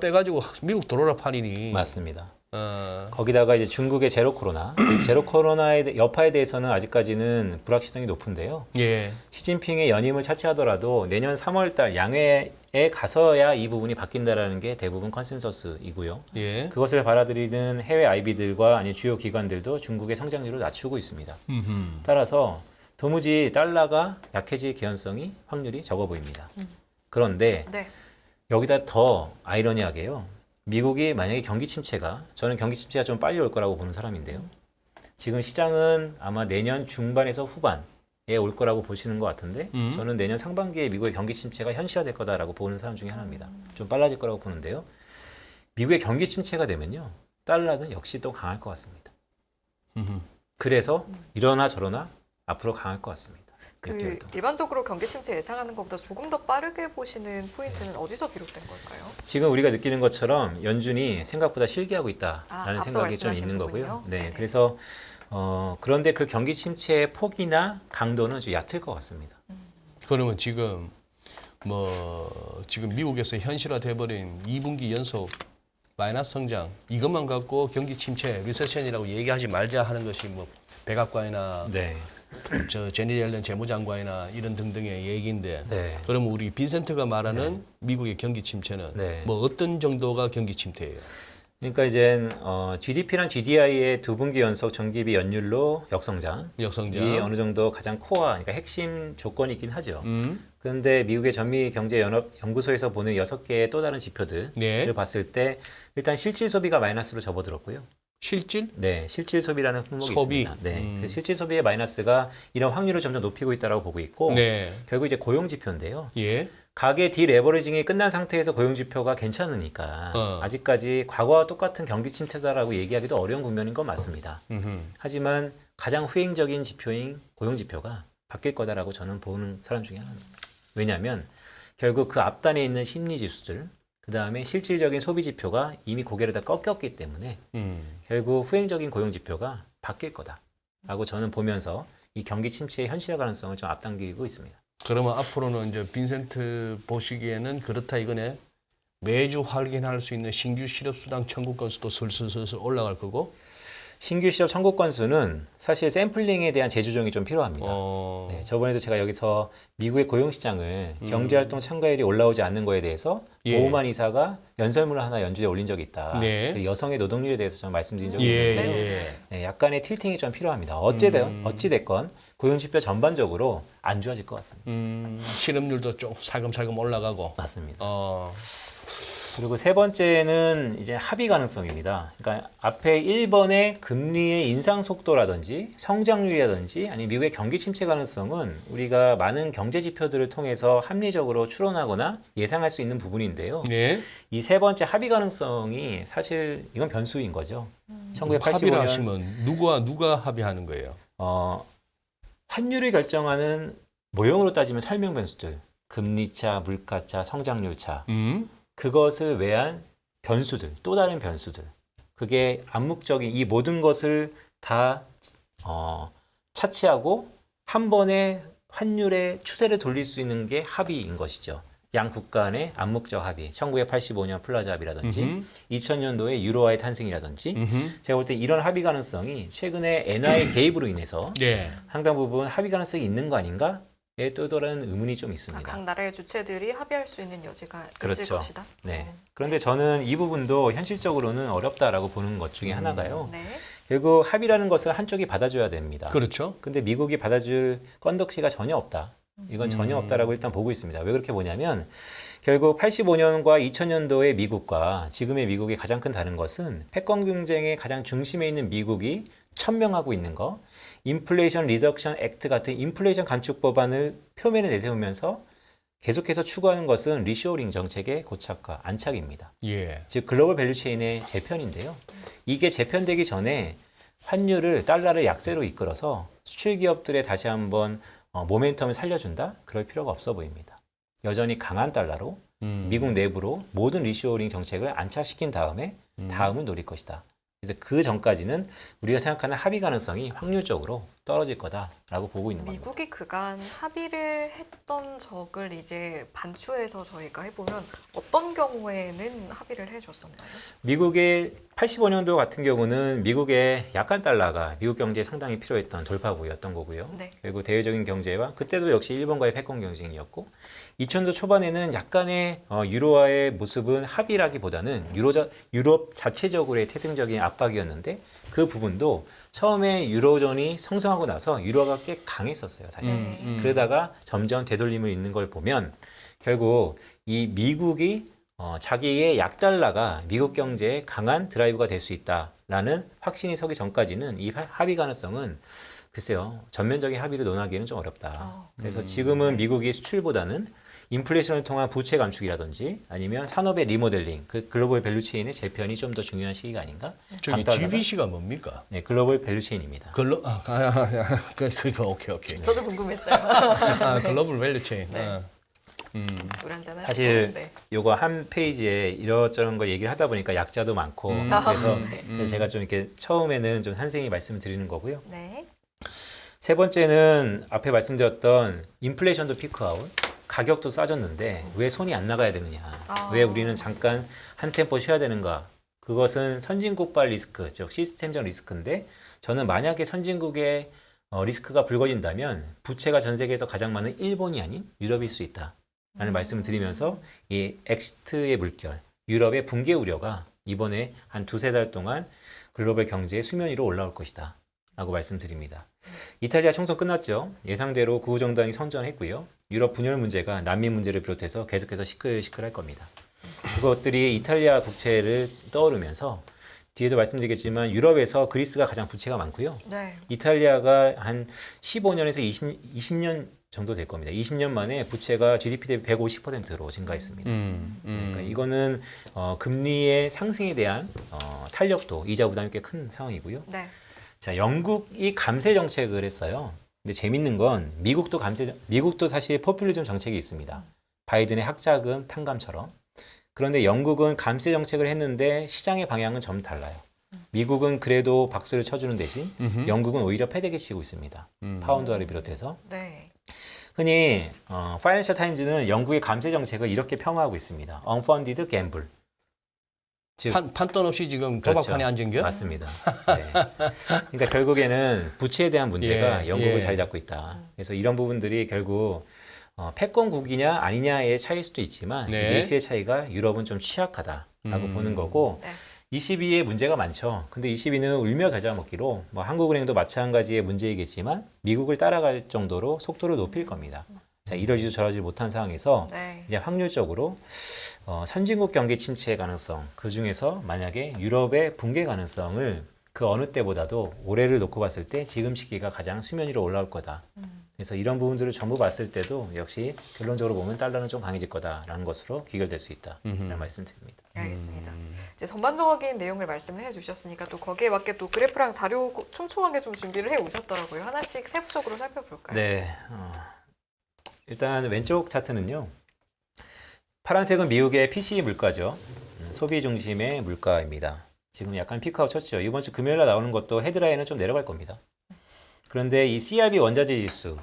빼가지고 미국 들어오라 판이니. 맞습니다. 어. 거기다가 이제 중국의 제로 코로나의 여파에 대해서는 아직까지는 불확실성이 높은데요. 예. 시진핑의 연임을 차치하더라도 내년 3월달 양회에 가서야 이 부분이 바뀐다라는 게 대부분 컨센서스이고요. 예. 그것을 받아들이는 해외 IB들과 아니 주요 기관들도 중국의 성장률을 낮추고 있습니다. 따라서 도무지 달러가 약해질 개연성이 확률이 적어 보입니다. 그런데 네. 여기다 더 아이러니하게요. 미국이 만약에 경기 침체가 저는 경기 침체가 좀 빨리 올 거라고 보는 사람인데요. 지금 시장은 아마 내년 중반에서 후반에 올 거라고 보시는 것 같은데 저는 내년 상반기에 미국의 경기 침체가 현실화될 거다라고 보는 사람 중에 하나입니다. 좀 빨라질 거라고 보는데요. 미국의 경기 침체가 되면요. 달러는 역시 또 강할 것 같습니다. 그래서 이러나 저러나 앞으로 강할 것 같습니다. 그 6개월도. 일반적으로 경기 침체 예상하는 것보다 조금 더 빠르게 보시는 포인트는 어디서 비롯된 걸까요? 지금 우리가 느끼는 것처럼 연준이 생각보다 실기하고 있다라는 앞서 생각이 좀 말씀하신 있는 부분이요? 거고요. 네, 네네. 그래서 그런데 그 경기 침체의 폭이나 강도는 좀 얕을 것 같습니다. 그러면 지금 지금 미국에서 현실화돼 버린 2분기 연속 마이너스 성장 이것만 갖고 경기 침체 리세션이라고 얘기하지 말자 하는 것이 뭐 백악관이나 네. 저 제니 옐런 재무장관이나 이런 등등의 얘기인데 네. 그러면 우리 빈센트가 말하는 미국의 경기 침체는 네. 뭐 어떤 정도가 경기 침체예요? 그러니까 이제 GDP랑 GDI의 2분기 연속 전기비 연율로 역성장. 역성장. 이 어느 정도 가장 코어, 그러니까 핵심 조건이긴 하죠. 그런데 미국의 전미경제연구소에서 보는 6개의 또 다른 지표들을 네. 봤을 때 일단 실질 소비가 마이너스로 접어들었고요. 실질? 네, 실질 소비라는 품목이 소비. 있습니다. 네, 그 실질 소비의 마이너스가 이런 확률을 점점 높이고 있다고 보고 있고, 네. 결국 이제 고용 지표인데요. 예. 가계 디레버리징이 끝난 상태에서 고용 지표가 괜찮으니까 아직까지 과거와 똑같은 경기 침체다라고 얘기하기도 어려운 국면인 건 맞습니다. 하지만 가장 후행적인 지표인 고용 지표가 바뀔 거다라고 저는 보는 사람 중에 하나입니다. 왜냐하면 결국 그 앞단에 있는 심리 지수들, 그 다음에 실질적인 소비 지표가 이미 고개를 다 꺾였기 때문에 결국 후행적인 고용 지표가 바뀔 거다라고 저는 보면서 이 경기 침체의 현실화 가능성을 좀 앞당기고 있습니다. 그러면 앞으로는 이제 빈센트 보시기에는 그렇다 이거네. 매주 확인할 수 있는 신규 실업수당 청구 건수도 슬슬 올라갈 거고. 신규 실업 청구 건수는 사실 샘플링에 대한 재조정이 좀 필요합니다. 네, 저번에도 제가 여기서 미국의 고용시장을 경제활동 참가율이 올라오지 않는 거에 대해서 예. 오만 이사가 연설문을 하나 연주에 올린 적이 있다. 네. 그 여성의 노동률에 대해서 좀 말씀드린 적이 예. 있는데 예. 네, 약간의 틸팅이 좀 필요합니다. 어찌됐건 고용지표 전반적으로 안 좋아질 것 같습니다. 실업률도 좀 살금살금 올라가고. 맞습니다. 어. 그리고 세 번째는 이제 합의 가능성입니다. 그러니까 앞에 1번의 금리의 인상 속도라든지 성장률이라든지 아니면 미국의 경기 침체 가능성은 우리가 많은 경제 지표들을 통해서 합리적으로 추론하거나 예상할 수 있는 부분인데요. 네. 이 세 번째 합의 가능성이 사실 이건 변수인 거죠. 합의를 1985년 하시면 누가 합의하는 거예요? 환율을 결정하는 모형으로 따지면 설명 변수들, 금리차, 물가차, 성장률차 그것을 외한 변수들, 또 다른 변수들. 그게 암묵적인 이 모든 것을 다 차치하고 한 번에 환율의 추세를 돌릴 수 있는 게 합의인 것이죠. 양 국가 간의 암묵적 합의, 1985년 플라자 합의라든지 2000년도에 유로화의 탄생이라든지 제가 볼 때 이런 합의 가능성이 최근에 엔화의 개입으로 인해서 네. 상당 부분 합의 가능성이 있는 거 아닌가에 또 다른 의문이 좀 아, 있습니다. 각 나라의 주체들이 합의할 수 있는 여지가 있을 그렇죠. 것이다. 네. 그런데 저는 이 부분도 현실적으로는 어렵다라고 보는 것 중에 하나가요. 네. 결국 합의라는 것은 한쪽이 받아줘야 됩니다. 그렇죠. 근데 미국이 받아줄 건덕지가 전혀 없다. 이건 전혀 없다라고 일단 보고 있습니다. 왜 그렇게 보냐면 결국 85년과 2000년도의 미국과 지금의 미국의 가장 큰 다른 것은 패권 경쟁의 가장 중심에 있는 미국이 천명하고 있는 거, 인플레이션 리덕션 액트 같은 인플레이션 감축 법안을 표면에 내세우면서 계속해서 추구하는 것은 리쇼어링 정책의 고착화, 안착입니다. 예. 즉 글로벌 밸류체인의 재편인데요. 이게 재편되기 전에 환율을 달러를 약세로 이끌어서 수출 기업들의 다시 한번 모멘텀을 살려준다? 그럴 필요가 없어 보입니다. 여전히 강한 달러로 미국 내부로 모든 리쇼어링 정책을 안착시킨 다음에 다음은 노릴 것이다. 그래서 그 전까지는 우리가 생각하는 합의 가능성이 확률적으로 떨어질 거다라고 보고 있는 겁니다. 미국이 그간 합의를 했던 적을 이제 반추해서 저희가 해보면 어떤 경우에는 합의를 해줬었나요? 미국의 85년도 같은 경우는 미국의 약한 달러가 미국 경제에 상당히 필요했던 돌파구였던 거고요. 네. 그리고 대외적인 경제와 그때도 역시 일본과의 패권 경쟁이었고 2000도 초반에는 약간의 유로화의 모습은 합의라기보다는 유럽 자체적으로의 태생적인 압박이었는데 그 부분도 처음에 유로존이 성장하고 나서 유로화가 꽤 강했었어요, 사실. 그러다가 점점 되돌림을 있는 걸 보면 결국 이 미국이 자기의 약달러가 미국 경제에 강한 드라이브가 될 수 있다라는 확신이 서기 전까지는 이 합의 가능성은 글쎄요, 전면적인 합의를 논하기에는 좀 어렵다. 그래서 지금은 미국이 수출보다는 인플레이션을 통한 부채 감축이라든지 아니면 산업의 리모델링, 그 글로벌 밸류체인의 재편이 좀 더 중요한 시기가 아닌가? 저기 강달러가- GBC가 뭡니까? 네, 글로벌 밸류체인입니다. 그거 오케이. 저도 궁금했어요. 글로벌 밸류 체인. 네. 물 한잔 하시고. 사실 네. 요거 한 페이지에 이런저런 거 얘기를 하다 보니까 약자도 많고 그래서 제가 좀 이렇게 처음에는 좀 산생히 말씀을 드리는 거고요. 네. 세 번째는 앞에 말씀드렸던 인플레이션도 피크아웃, 가격도 싸졌는데 왜 손이 안 나가야 되느냐? 왜 우리는 잠깐 한 템포 쉬어야 되는가? 그것은 선진국발 리스크, 즉 시스템적 리스크인데 저는 만약에 선진국의 리스크가 불거진다면 부채가 전 세계에서 가장 많은 일본이 아닌 유럽일 수 있다. 라는 말씀을 드리면서 이 엑시트의 물결, 유럽의 붕괴 우려가 이번에 한 두세 달 동안 글로벌 경제의 수면 위로 올라올 것이다. 라고 말씀드립니다. 이탈리아 총선 끝났죠. 예상대로 구정당이 선전했고요. 유럽 분열 문제가 난민 문제를 비롯해서 계속해서 시끌시끌할 겁니다. 그것들이 이탈리아 국채를 떠오르면서 뒤에도 말씀드리겠지만 유럽에서 그리스가 가장 부채가 많고요. 네. 이탈리아가 한 15년에서 20년 정도 될 겁니다. 20년 만에 부채가 GDP 대비 150%로 증가했습니다. 그러니까 이거는 금리의 상승에 대한 탄력도, 이자 부담이 꽤 큰 상황이고요. 네. 자, 영국이 감세 정책을 했어요. 근데 재밌는 건 미국도 사실 포퓰리즘 정책이 있습니다. 바이든의 학자금 탕감처럼. 그런데 영국은 감세 정책을 했는데 시장의 방향은 좀 달라요. 미국은 그래도 박수를 쳐주는 대신 영국은 오히려 패대기 치고 있습니다. 파운드화를 비롯해서. 네. 흔히 파이낸셜 타임즈는 영국의 감세 정책을 이렇게 평가하고 있습니다. Unfunded gamble. 즉, 판돈 없이 지금 그렇죠. 도박판에 앉은 게? 맞습니다. 네. 그러니까 결국에는 부채에 대한 문제가 예, 영국을 예. 자리 잡고 있다. 그래서 이런 부분들이 결국 패권국이냐 아니냐의 차이일 수도 있지만 네. 내수의 차이가 유럽은 좀 취약하다라고 보는 거고 네. 22에 문제가 많죠. 근데 22는 울며 겨자 먹기로 뭐 한국은행도 마찬가지의 문제이겠지만 미국을 따라갈 정도로 속도를 높일 겁니다. 자, 이러지도 저러지 못한 상황에서 네. 이제 확률적으로 선진국 경기 침체의 가능성, 그 중에서 만약에 유럽의 붕괴 가능성을 그 어느 때보다도 올해를 놓고 봤을 때 지금 시기가 가장 수면 위로 올라올 거다. 그래서 이런 부분들을 전부 봤을 때도 역시 결론적으로 보면 달러는 좀 강해질 거다라는 것으로 귀결될 수 있다라는 말씀드립니다. 알겠습니다. 이제 전반적인 내용을 말씀해 주셨으니까 또 거기에 맞게 또 그래프랑 자료 촘촘하게 좀 준비를 해 오셨더라고요. 하나씩 세부적으로 살펴볼까요? 네. 일단 왼쪽 차트는요. 파란색은 미국의 PCE 물가죠. 소비 중심의 물가입니다. 지금 약간 피크아웃 쳤죠. 이번 주 금요일 날 나오는 것도 헤드라인은 좀 내려갈 겁니다. 그런데 이 CRB 원자재 지수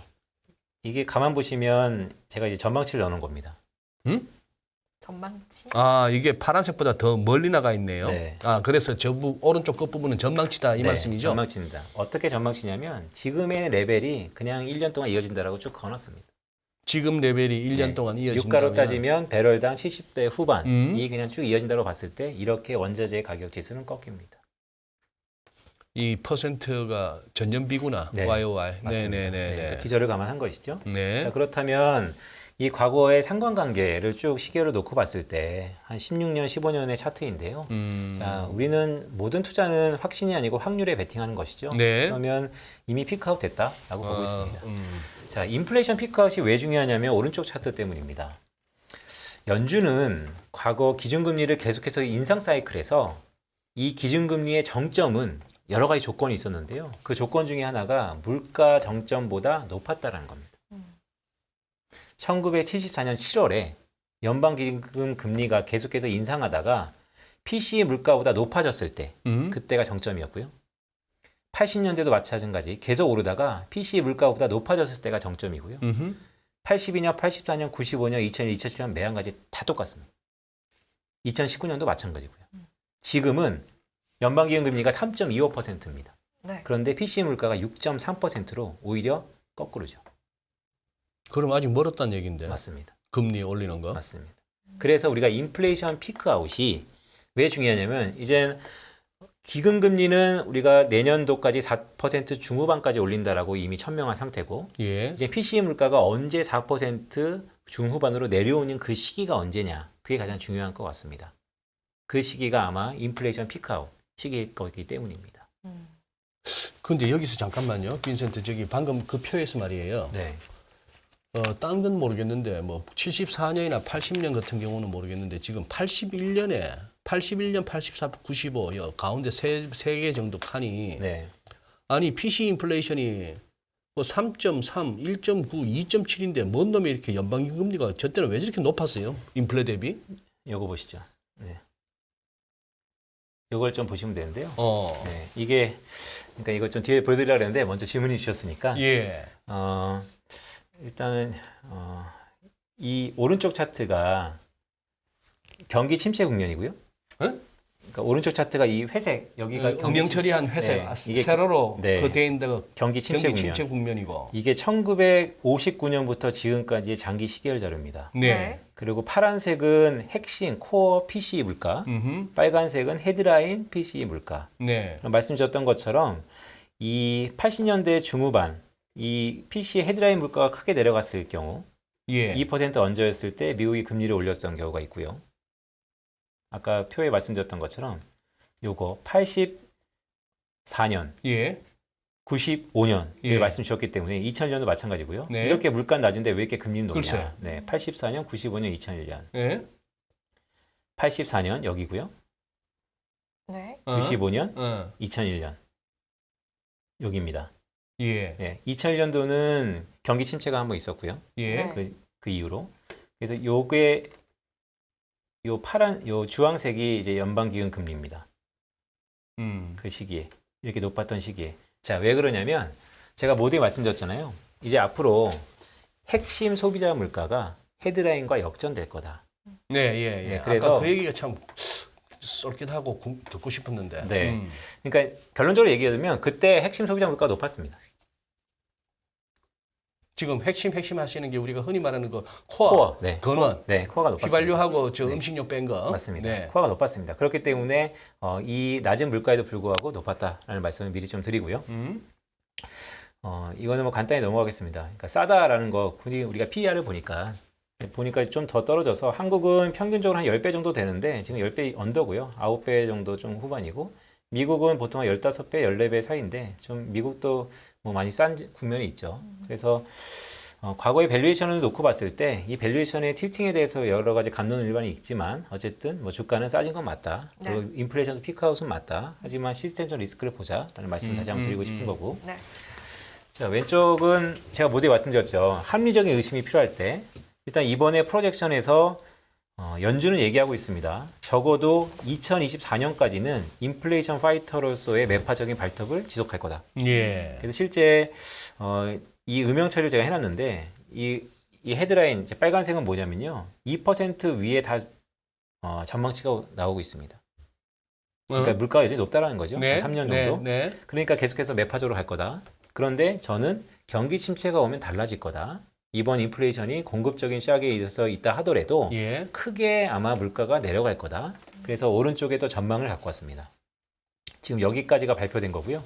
이게 가만 보시면 제가 이제 전망치를 넣는 겁니다. 전망치? 아, 이게 파란색보다 더 멀리 나가 있네요. 네. 아, 그래서 오른쪽 끝부분은 전망치다 이 네, 말씀이죠? 전망치입니다. 어떻게 전망치냐면 지금의 레벨이 그냥 1년 동안 이어진다라고 쭉 그어놨습니다. 지금 레벨이 1년 네. 동안 이어진다면 유가로 따지면 배럴당 70배 후반이 음. 그냥 쭉 이어진다고 봤을 때 이렇게 원자재 가격 지수는 꺾입니다. 이 퍼센트가 전년비구나. 네, YOY. 맞습니다. 네네네. 기저를 감안한 것이죠. 네. 자, 그렇다면 이 과거의 상관관계를 쭉 시계로 놓고 봤을 때 한 16년, 15년의 차트인데요. 자, 우리는 모든 투자는 확신이 아니고 확률에 베팅하는 것이죠. 네. 그러면 이미 피크아웃 됐다라고 보고 아, 있습니다. 자, 인플레이션 피크아웃이 왜 중요하냐면 오른쪽 차트 때문입니다. 연준은 과거 기준금리를 계속해서 인상 사이클에서 이 기준금리의 정점은 여러 가지 조건이 있었는데요. 그 조건 중에 하나가 물가 정점보다 높았다는 겁니다. 1974년 7월에 연방기금 금리가 계속해서 인상하다가 PCE 물가보다 높아졌을 때 그때가 정점이었고요. 80년대도 마찬가지 계속 오르다가 PCE 물가보다 높아졌을 때가 정점이고요. 82년, 84년, 95년, 2001, 2007년 매한가지 다 똑같습니다. 2019년도 마찬가지고요. 지금은 연방기금 금리가 3.25%입니다. 네. 그런데 PCE 물가가 6.3%로 오히려 거꾸로죠. 그럼 아직 멀었다는 얘기인데. 맞습니다. 금리 올리는 거. 맞습니다. 그래서 우리가 인플레이션 피크아웃이 왜 중요하냐면 이제 기금금리는 우리가 내년도까지 4% 중후반까지 올린다라고 이미 천명한 상태고 예. 이제 PCE 물가가 언제 4% 중후반으로 내려오는 그 시기가 언제냐 그게 가장 중요한 것 같습니다. 그 시기가 아마 인플레이션 피크아웃 시기일 거기 때문입니다. 근데 여기서 잠깐만요. 빈센트 저기 방금 그 표에서 말이에요. 네. 딴 건 모르겠는데 뭐 74년이나 80년 같은 경우는 모르겠는데 지금 81년, 84, 95 가운데 세 개 정도 칸이 네. 아니 PC 인플레이션이 뭐 3.3, 1.9, 2.7인데 뭔 놈이 이렇게 연방기 금리가 저 때는 왜 저렇게 높았어요? 인플레 대비? 요거 보시죠. 네. 요걸 좀 보시면 되는데요. 네. 이게 그러니까 이거 좀 뒤에 보여드리려고 했는데 먼저 질문이 주셨으니까 예. 일단은 이 오른쪽 차트가 경기 침체 국면이고요. 그러니까 오른쪽 차트가 이 회색 여기가 음영 처리한 회색 네, 이게 세로로 네. 그 돼 있는 데가 경기 침체 경기 국면. 침체 국면이고. 이게 1959년부터 지금까지의 장기 시계열 자료입니다. 네. 그리고 파란색은 핵심 코어 PCE 물가, 빨간색은 헤드라인 PCE 물가. 네. 말씀드렸던 것처럼 이 80년대 중후반 이 PCE 헤드라인 물가가 크게 내려갔을 경우 예. 2% 언저였을 때 미국이 금리를 올렸던 경우가 있고요. 아까 표에 말씀드렸던 것처럼 요거 84년, 예. 95년 예. 말씀 주셨기 때문에 2001년도 마찬가지고요. 네. 이렇게 물가는 낮은데 왜 이렇게 금리는 높냐? 글쎄요. 네, 84년, 95년, 2001년. 예. 84년 여기고요. 네. 95년, 어. 2001년 여기입니다. 예. 네, 2001년도는 경기 침체가 한번 있었고요. 예. 네. 그 이후로. 그래서 요게 요 파란 요 주황색이 이제 연방기금 금리입니다. 그 시기에 이렇게 높았던 시기에. 자, 왜 그러냐면 제가 모두에 말씀드렸잖아요. 이제 앞으로 핵심 소비자 물가가 헤드라인과 역전될 거다. 네, 예, 예. 네, 그래서- 아까 그 얘기가 참 쏠깃하고 듣고 싶었는데. 네. 그러니까 결론적으로 얘기하면 그때 핵심 소비자 물가가 높았습니다. 지금 핵심 하시는 게 우리가 흔히 말하는 그 코어, 코어, 네. 근원, 네, 코어가 높았습니다. 휘발유하고 저 음식료 뺀 거. 맞습니다. 네. 코어가 높았습니다. 그렇기 때문에 이 낮은 물가에도 불구하고 높았다라는 말씀을 미리 좀 드리고요. 이거는 뭐 간단히 넘어가겠습니다. 그러니까 싸다라는 거, 우리가 PER을 보니까 좀 더 떨어져서 한국은 평균적으로 한 10배 정도 되는데 지금 10배 언더고요. 9배 정도 좀 후반이고 미국은 보통 한 15배, 14배 사이인데 좀 미국도 뭐 많이 싼 국면이 있죠. 그래서 과거의 밸류에이션을 놓고 봤을 때 이 밸류에이션의 틸팅에 대해서 여러 가지 감론을박이 있지만 어쨌든 뭐 주가는 싸진 건 맞다. 네. 그리고 인플레이션도 피크아웃은 맞다. 하지만 시스템적 리스크를 보자라는 말씀을 다시 한번 드리고 싶은 거고. 네. 자, 왼쪽은 제가 모두에 말씀드렸죠. 합리적인 의심이 필요할 때 일단 이번에 프로젝션에서 연준은 얘기하고 있습니다. 적어도 2024년까지는 인플레이션 파이터로서의 매파적인 발톱을 지속할 거다. 예. 그래서 실제 이 음영 처리를 제가 해놨는데 이 이 헤드라인 이제 빨간색은 뭐냐면요. 2% 위에 다 전망치가 나오고 있습니다. 그러니까 물가가 여전히 높다라는 거죠. 네, 한 3년 정도. 네, 네. 그러니까 계속해서 매파적으로 갈 거다. 그런데 저는 경기 침체가 오면 달라질 거다. 이번 인플레이션이 공급적인 샥에 의해서 있다 하더라도 예. 크게 아마 물가가 내려갈 거다. 그래서 오른쪽에 또 전망을 갖고 왔습니다. 지금 여기까지가 발표된 거고요.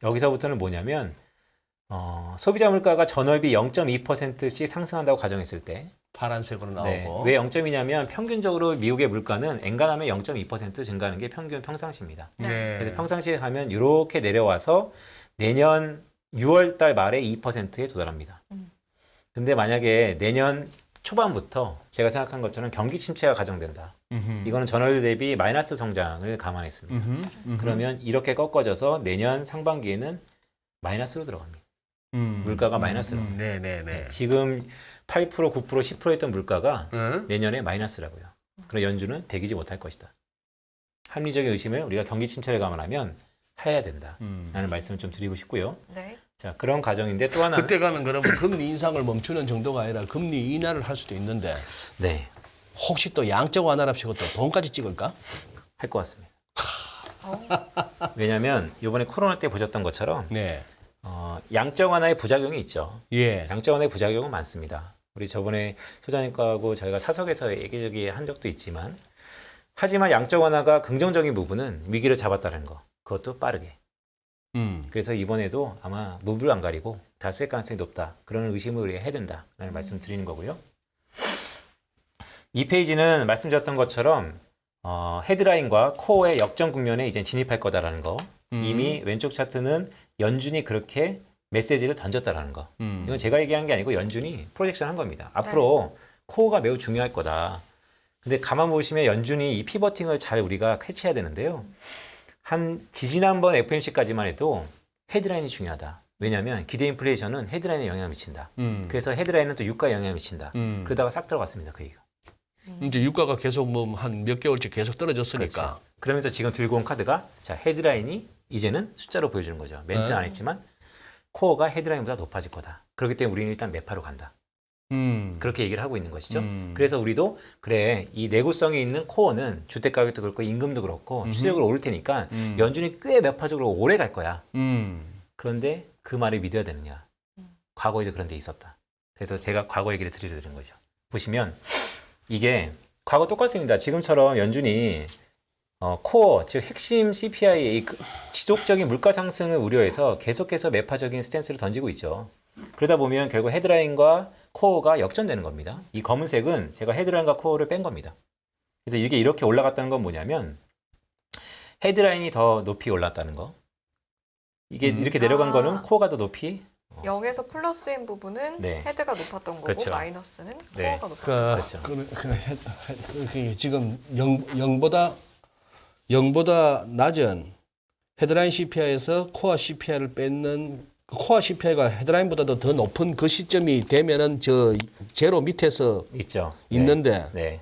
여기서부터는 뭐냐면 소비자 물가가 전월비 0.2%씩 상승한다고 가정했을 때 파란색으로 나오고. 네. 왜 0.2냐면 평균적으로 미국의 물가는 엔간하면 0.2% 증가하는 게 평상시입니다. 네. 그래서 평상시에 가면 이렇게 내려와서 내년 6월 달 말에 2%에 도달합니다. 근데 만약에 내년 초반부터 제가 생각한 것처럼 경기 침체가 가정된다. 이거는 전월 대비 마이너스 성장을 감안했습니다. 그러면 이렇게 꺾어져서 내년 상반기에는 마이너스로 들어갑니다. 물가가 마이너스로. 네네네. 지금 8%, 9%, 10%였던 물가가 내년에 마이너스라고요. 그럼 연준은 배기지 못할 것이다. 합리적인 의심을 우리가 경기 침체를 감안하면 해야 된다. 라는 말씀을 좀 드리고 싶고요. 네. 자, 그런 과정인데 또 하나. 그때 가면 그러면 금리 인상을 멈추는 정도가 아니라 금리 인하를 할 수도 있는데 네. 혹시 또 양적 완화랍시고 또 돈까지 찍을까? 할 것 같습니다. 왜냐하면 이번에 코로나 때 보셨던 것처럼 네. 양적 완화의 부작용이 있죠. 예. 양적 완화의 부작용은 많습니다. 우리 저번에 소장님과하고 저희가 사석에서 얘기저기 한 적도 있지만 하지만 양적 완화가 긍정적인 부분은 위기를 잡았다는 거. 그것도 빠르게. 그래서 이번에도 아마 무브를 안 가리고 다 쓸 가능성이 높다. 그런 의심을 우리가 해야 된다라는 말씀을 드리는 거고요. 이 페이지는 말씀드렸던 것처럼 헤드라인과 코어의 역전 국면에 이제 진입할 거다라는 거. 이미 왼쪽 차트는 연준이 그렇게 메시지를 던졌다라는 거. 이건 제가 얘기한 게 아니고 연준이 프로젝션 한 겁니다. 앞으로 코어가 매우 중요할 거다. 근데 가만 보시면 연준이 이 피버팅을 잘 우리가 캐치해야 되는데요. 한 지지난번 FOMC까지만 해도 헤드라인이 중요하다. 왜냐하면 기대 인플레이션은 헤드라인에 영향을 미친다. 그래서 헤드라인은 또 유가에 영향을 미친다. 그러다가 싹 들어갔습니다. 그 얘기가. 이제 유가가 계속 뭐 한 몇 개월째 계속 떨어졌으니까. 그렇죠. 그러면서 지금 들고 온 카드가 자 헤드라인이 이제는 숫자로 보여주는 거죠. 멘트는 안 했지만 코어가 헤드라인보다 높아질 거다. 그렇기 때문에 우리는 일단 매파로 간다. 그렇게 얘기를 하고 있는 것이죠. 그래서 우리도 그래 이 내구성이 있는 코어는 주택가격도 그렇고 임금도 그렇고 수요가 오를 테니까 연준이 꽤 매파적으로 오래 갈 거야. 그런데 그 말을 믿어야 되느냐. 과거에도 그런 데 있었다. 그래서 제가 과거 얘기를 드리는 거죠. 보시면 이게 과거 똑같습니다. 지금처럼 연준이 코어, 즉 핵심 CPI의 지속적인 물가 상승을 우려해서 계속해서 매파적인 스탠스를 던지고 있죠. 그러다 보면 결국 헤드라인과 코어가 역전되는 겁니다. 이 검은색은 제가 헤드라인과 코어를 뺀 겁니다. 그래서 이게 이렇게 올라갔다는 건 뭐냐면 헤드라인이 더 높이 올랐다는 거. 이게 이렇게 내려간 거는 코어가 더 높이 0에서 플러스인 부분은 네. 헤드가 높았던 거고 그렇죠. 마이너스는 네. 코어가 높았던 그렇죠. 지금 0보다 낮은 헤드라인 CPI에서 코어 CPI를 뺏는 코어 CPI가 헤드라인보다도 더 높은 그 시점이 되면은 저 제로 밑에서 있죠. 있는데 네.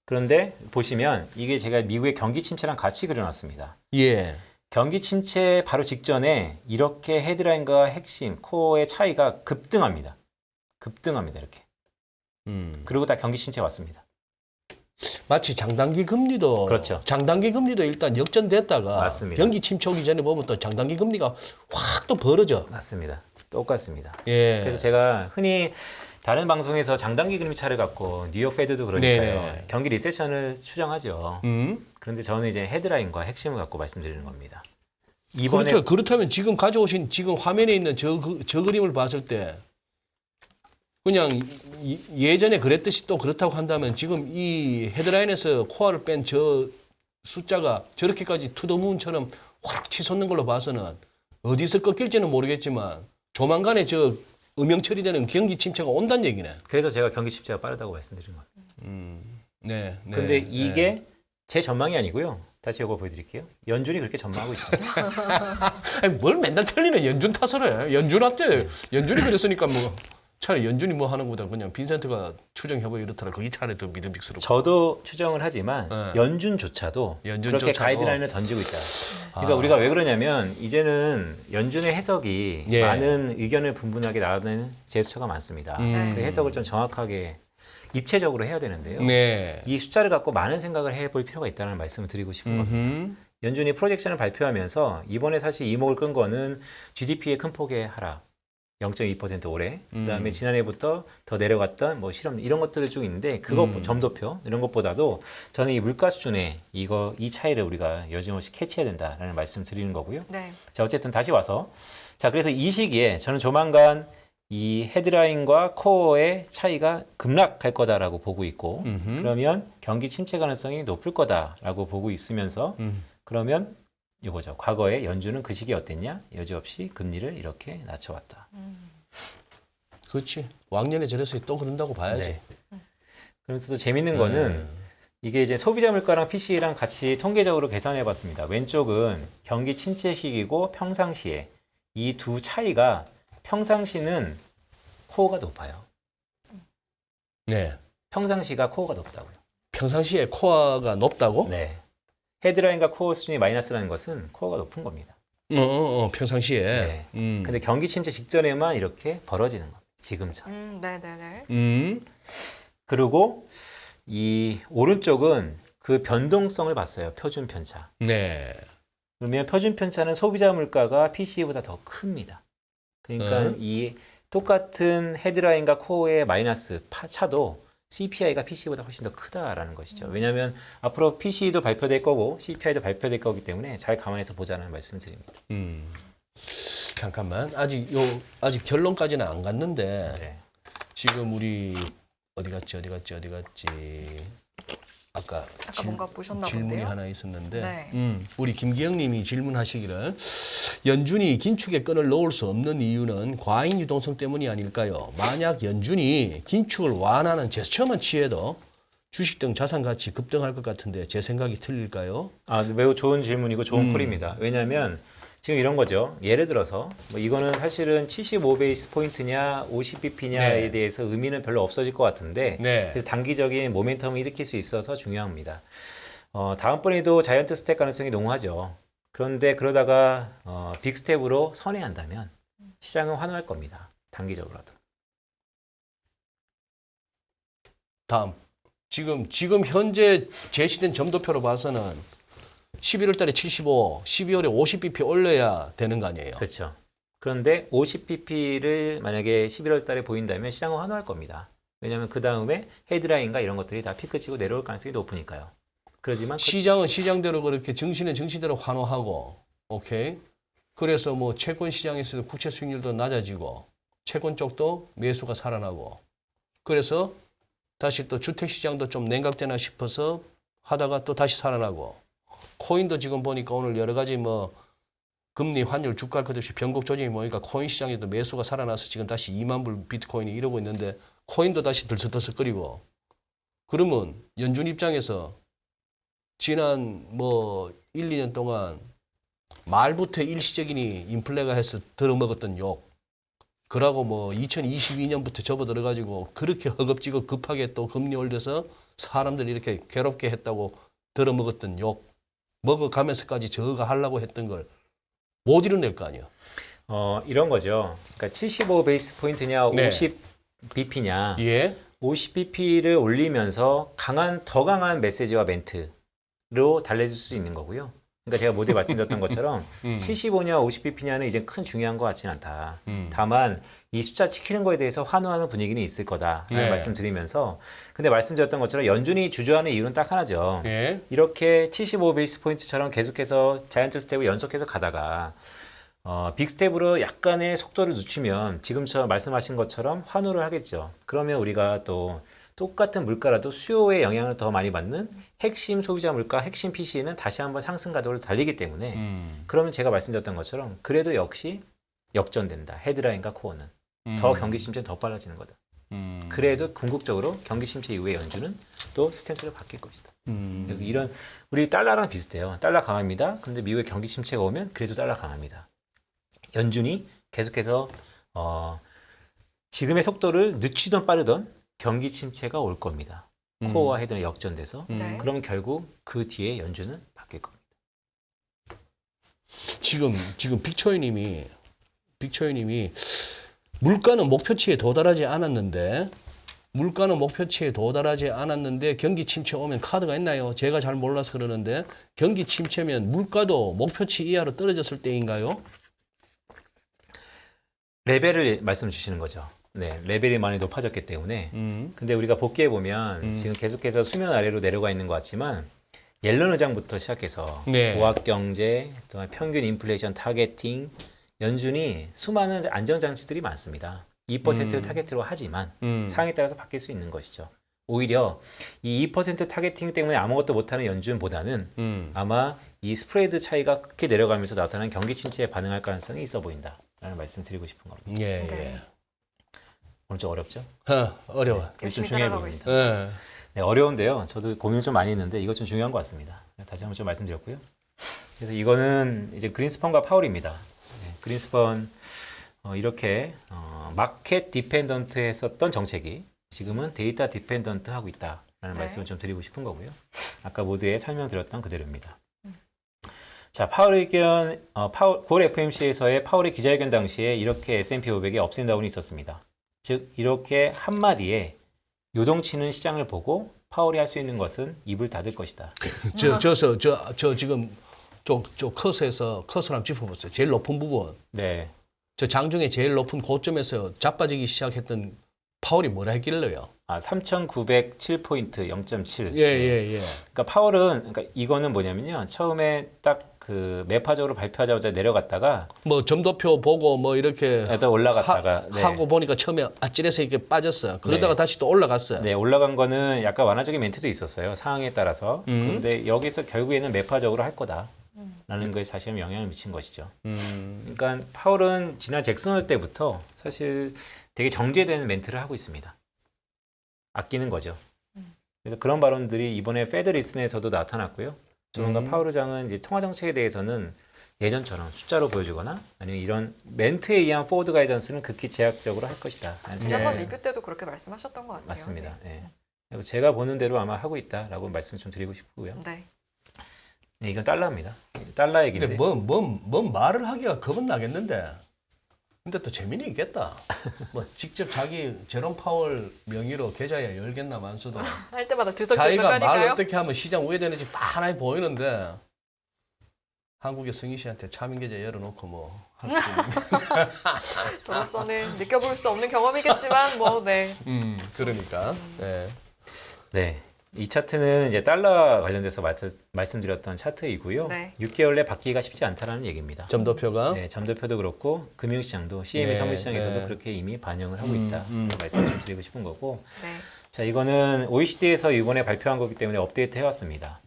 그런데 보시면 이게 제가 미국의 경기 침체랑 같이 그려놨습니다. 예. 경기 침체 바로 직전에 이렇게 헤드라인과 핵심 코어의 차이가 급등합니다. 급등합니다. 이렇게. 그리고 다 경기 침체 왔습니다. 마치 장단기 금리도 그렇죠. 장단기 금리도 일단 역전됐다가 맞습니다. 경기 침체 오기 전에 보면 또 장단기 금리가 확 또 벌어져. 맞습니다. 똑같습니다. 예. 그래서 제가 흔히 다른 방송에서 장단기 금리 차를 갖고 뉴욕 페드도 그러니까요. 네네. 경기 리세션을 추정하죠. 그런데 저는 이제 헤드라인과 핵심을 갖고 말씀드리는 겁니다. 이번에 그렇다면 지금 가져오신 지금 화면에 있는 저 그림을 봤을 때 그냥 예전에 그랬듯이 또 그렇다고 한다면 지금 이 헤드라인에서 코어를 뺀 저 숫자가 저렇게까지 투더문처럼 확 치솟는 걸로 봐서는 어디서 꺾일지는 모르겠지만 조만간에 저 음영 처리되는 경기 침체가 온다는 얘기네. 그래서 제가 경기 침체가 빠르다고 말씀드린 거예요. 네. 근데 이게 제 전망이 아니고요. 다시 이거 보여드릴게요. 연준이 그렇게 전망하고 있습니다. 아니, 뭘 맨날 틀리는 연준 탓을 해. 연준한테 연준이 그랬으니까 뭐 차라리 연준이 뭐 하는 것보다 그냥 빈센트가 추정해보고 이렇더라. 그게 차라리 더 믿음직스럽고. 저도 추정을 하지만 네. 연준조차도 그렇게 연준조차도. 가이드라인을 던지고 있다. 그러니까 우리가 왜 그러냐면 이제는 연준의 해석이 예. 많은 의견을 분분하게 나오는 제스처가 많습니다. 네. 그 해석을 좀 정확하게 입체적으로 해야 되는데요. 네. 이 숫자를 갖고 많은 생각을 해볼 필요가 있다는 말씀을 드리고 싶은 겁니다. 연준이 프로젝션을 발표하면서 이번에 사실 이목을 끈 거는 GDP의 큰 폭의 하락 0.2% 올해 그다음에 지난해부터 더 내려갔던 뭐 실험 이런 것들이 쭉 있는데 그것 점도표 이런 것보다도 저는 이 물가 수준의 이 차이를 우리가 여지없이 캐치해야 된다라는 말씀 드리는 거고요. 네. 자 어쨌든 다시 와서 자 그래서 이 시기에 저는 조만간 이 헤드라인과 코어의 차이가 급락할 거다라고 보고 있고 그러면 경기 침체 가능성이 높을 거다라고 보고 있으면서 그러면 이거죠. 과거에 연준은 그 시기에 어땠냐? 여지없이 금리를 이렇게 낮춰왔다. 그렇지. 왕년에 저래서 또 그런다고 봐야지. 네. 그래서 또 재밌는 거는 이게 이제 소비자 물가랑 PCE랑 같이 통계적으로 계산해 봤습니다. 왼쪽은 경기 침체 시기고 평상시에 이 두 차이가 평상시는 코어가 높아요. 네. 평상시가 코어가 높다고요. 평상시에 코어가 높다고? 네. 헤드라인과 코어 수준이 마이너스라는 것은 코어가 높은 겁니다. 평상시에. 네. 근데 경기 침체 직전에만 이렇게 벌어지는 겁니다. 지금처럼. 네네네. 그리고 이 오른쪽은 그 변동성을 봤어요. 표준 편차. 네. 그러면 표준 편차는 소비자 물가가 PCE보다 더 큽니다. 그러니까 이 똑같은 헤드라인과 코어의 마이너스 차도 CPI가 PC보다 훨씬 더 크다라는 것이죠. 왜냐하면 앞으로 PC도 발표될 거고 CPI도 발표될 거기 때문에 잘 감안해서 보자는 말씀드립니다. 잠깐만. 아직 결론까지는 안 갔는데 네. 지금 우리 어디 갔지? 아까 뭔가 보셨나 질문이 본데요. 하나 있었는데 네. 우리 김기영 님이 질문하시기를 연준이 긴축의 끈을 놓을 수 없는 이유는 과잉 유동성 때문이 아닐까요? 만약 연준이 긴축을 완화하는 제스처만 취해도 주식 등 자산 가치 급등할 것 같은데 제 생각이 틀릴까요? 매우 좋은 질문이고 좋은 콜입니다. 왜냐하면 지금 이런 거죠. 예를 들어서 뭐 이거는 사실은 75베이스 포인트냐 50bp냐에 네. 대해서 의미는 별로 없어질 것 같은데 네. 그래서 단기적인 모멘텀을 일으킬 수 있어서 중요합니다. 다음번에도 자이언트 스텝 가능성이 농후하죠. 그런데 그러다가 빅 스텝으로 선회한다면 시장은 환호할 겁니다. 단기적으로도. 다음. 지금 현재 제시된 점도표로 봐서는 11월 달에 75, 12월에 50bp 올려야 되는 거 아니에요? 그렇죠. 그런데 50pp를 만약에 11월 달에 보인다면 시장은 환호할 겁니다. 왜냐하면 그 다음에 헤드라인과 이런 것들이 다 피크 치고 내려올 가능성이 높으니까요. 그러지만 시장은 시장대로 그렇게 증시는 증시대로 환호하고, 오케이. 그래서 뭐 채권 시장에서도 국채 수익률도 낮아지고, 채권 쪽도 매수가 살아나고, 그래서 다시 또 주택 시장도 좀 냉각되나 싶어서 하다가 또 다시 살아나고, 코인도 지금 보니까 오늘 여러 가지 뭐 금리, 환율, 주가 할 것 없이 변곡 조짐이 모이니까 코인 시장에도 매수가 살아나서 지금 다시 2만 불 비트코인이 이러고 있는데 코인도 다시 들썩들썩거리고 그러면 연준 입장에서 지난 뭐 1, 2년 동안 말부터 일시적이니 인플레가 해서 들어먹었던 욕 그러고 뭐 2022년부터 접어들어가지고 그렇게 허겁지겁 급하게 또 금리 올려서 사람들 이렇게 괴롭게 했다고 들어먹었던 욕 먹어가면서까지 저거 하려고 했던 걸 못 이뤄낼 거 아니에요. 이런 거죠. 그러니까 75 베이스 포인트냐, 네. 50 bp냐. 예. 50 bp를 올리면서 더 강한 메시지와 멘트로 달래줄 수 있는 거고요. 그러니까 제가 모두에 말씀드렸던 것처럼 75냐 50 bp냐는 이제 큰 중요한 것 같지는 않다. 다만 이 숫자 지키는 거에 대해서 환호하는 분위기는 있을 거다라는 네. 말씀드리면서 근데 말씀드렸던 것처럼 연준이 주저하는 이유는 딱 하나죠. 예. 이렇게 75 베이스 포인트처럼 계속해서 자이언트 스텝을 연속해서 가다가 빅 스텝으로 약간의 속도를 늦추면 지금처럼 말씀하신 것처럼 환호를 하겠죠. 그러면 우리가 또 똑같은 물가라도 수요에 영향을 더 많이 받는 핵심 소비자 물가, 핵심 PC는 다시 한번 상승 가도를 달리기 때문에 그러면 제가 말씀드렸던 것처럼 그래도 역시 역전된다. 헤드라인과 코어는. 더 경기 침체는 더 빨라지는 거다. 그래도 궁극적으로 경기 침체 이후에 연준은 또 스탠스를 바뀔 것이다. 그래서 이런 우리 달러랑 비슷해요. 달러 강합니다. 그런데 미국의 경기 침체가 오면 그래도 달러 강합니다. 연준이 계속해서 지금의 속도를 늦추던 빠르던 경기 침체가 올 겁니다. 코어와 헤드는 역전돼서 네. 그럼 결국 그 뒤에 연준은 바뀔 겁니다. 지금 빅초이님이 물가는 목표치에 도달하지 않았는데 경기 침체 오면 카드가 있나요? 제가 잘 몰라서 그러는데 경기 침체면 물가도 목표치 이하로 떨어졌을 때인가요? 레벨을 말씀 주시는 거죠. 네, 레벨이 많이 높아졌기 때문에. 근데 우리가 복귀해 보면 지금 계속해서 수면 아래로 내려가 있는 것 같지만 옐런 의장부터 시작해서 네. 보합 경제, 또 평균 인플레이션 타겟팅, 연준이 수많은 안정 장치들이 많습니다. 2%를 타겟으로 하지만 상황에 따라서 바뀔 수 있는 것이죠. 오히려 이 2% 타겟팅 때문에 아무것도 못하는 연준보다는 아마 이 스프레드 차이가 크게 내려가면서 나타나는 경기 침체에 반응할 가능성이 있어 보인다라는 말씀 드리고 싶은 겁니다. 예, 네. 오늘 좀 어렵죠? 어려워. 열심히 좀 중요해 따라가고 보입니다. 있습니다. 예. 네, 어려운데요. 저도 고민을 좀 많이 했는데 이것 좀 중요한 것 같습니다. 다시 한번 좀 말씀드렸고요. 그래서 이거는 이제 그린스펀과 파월입니다. 네, 그린스펀 이렇게 마켓 디펜던트 했었던 정책이 지금은 데이터 디펜던트 하고 있다라는 네. 말씀을 좀 드리고 싶은 거고요. 아까 모두에 설명드렸던 그대로입니다. 자, 파월 의견, 9월 FOMC에서의 파월의 기자회견 당시에 이렇게 S&P 500에 업앤다운이 있었습니다. 즉 이렇게 한마디에 요동치는 시장을 보고 파월이 할 수 있는 것은 입을 닫을 것이다. 저 지금 커서에서 커서를 한번 짚어봤어요. 제일 높은 부분. 네, 저 장중에 제일 높은 고점에서 자빠지기 시작했던 파월이 뭐라 했길래요? 3,907포인트 0.7. 예. 그러니까 파월은 그러니까 이거는 뭐냐면요. 처음에 딱 그 매파적으로 발표하자마자 내려갔다가 뭐 점도표 보고 뭐 이렇게 또 올라갔다가 하고 보니까 처음에 아찔해서 이렇게 빠졌어요. 그러다가 네. 다시 또 올라갔어요. 네, 올라간 거는 약간 완화적인 멘트도 있었어요. 상황에 따라서. 그런데 여기서 결국에는 매파적으로 할 거다라는 거에 사실 영향을 미친 것이죠. 그러니까 파월은 지난 잭슨 홀 때부터 사실 되게 정제되는 멘트를 하고 있습니다. 아끼는 거죠. 그래서 그런 발언들이 이번에 페드 리슨에서도 나타났고요. 조만간 파월 의장은 이제 통화 정책에 대해서는 예전처럼 숫자로 보여주거나 아니면 이런 멘트에 의한 포워드 가이던스는 극히 제약적으로 할 것이다. 지난번 리뷰 때도 그렇게 말씀하셨던 것 같아요. 맞습니다. 예. 그리고 제가 보는 대로 아마 하고 있다라고 말씀 좀 드리고 싶고요. 네. 네, 이건 달러입니다. 달러 얘기인데. 근데 뭔 말을 하기가 겁은 나겠는데. 근데 또 재미는 있겠다. 뭐 직접 자기 제롬 파월 명의로 계좌에 열겠나 만수도 할 때마다 자기가 말 들썩들썩하니까요. 어떻게 하면 시장 우회되는지 빤하게 보이는데 한국의 승희 씨한테 차민 계좌 열어놓고 뭐 할 수 있는. 저로서는 느껴볼 수 없는 경험이겠지만 뭐 네. 그러니까. 네. 네. 이 차트는 이제 달러 관련돼서 말씀드렸던 차트이고요. 네. 6개월 내 바뀌기가 쉽지 않다라는 얘기입니다. 점도표가. 네, 점도표도 그렇고 금융시장도 CME 네, 선물시장에서도 네. 그렇게 이미 반영을 하고 있다. 말씀 좀 드리고 싶은 거고. 네. 자, 이거는 OECD에서 이번에 발표한 거기 때문에 업데이트 해왔습니다.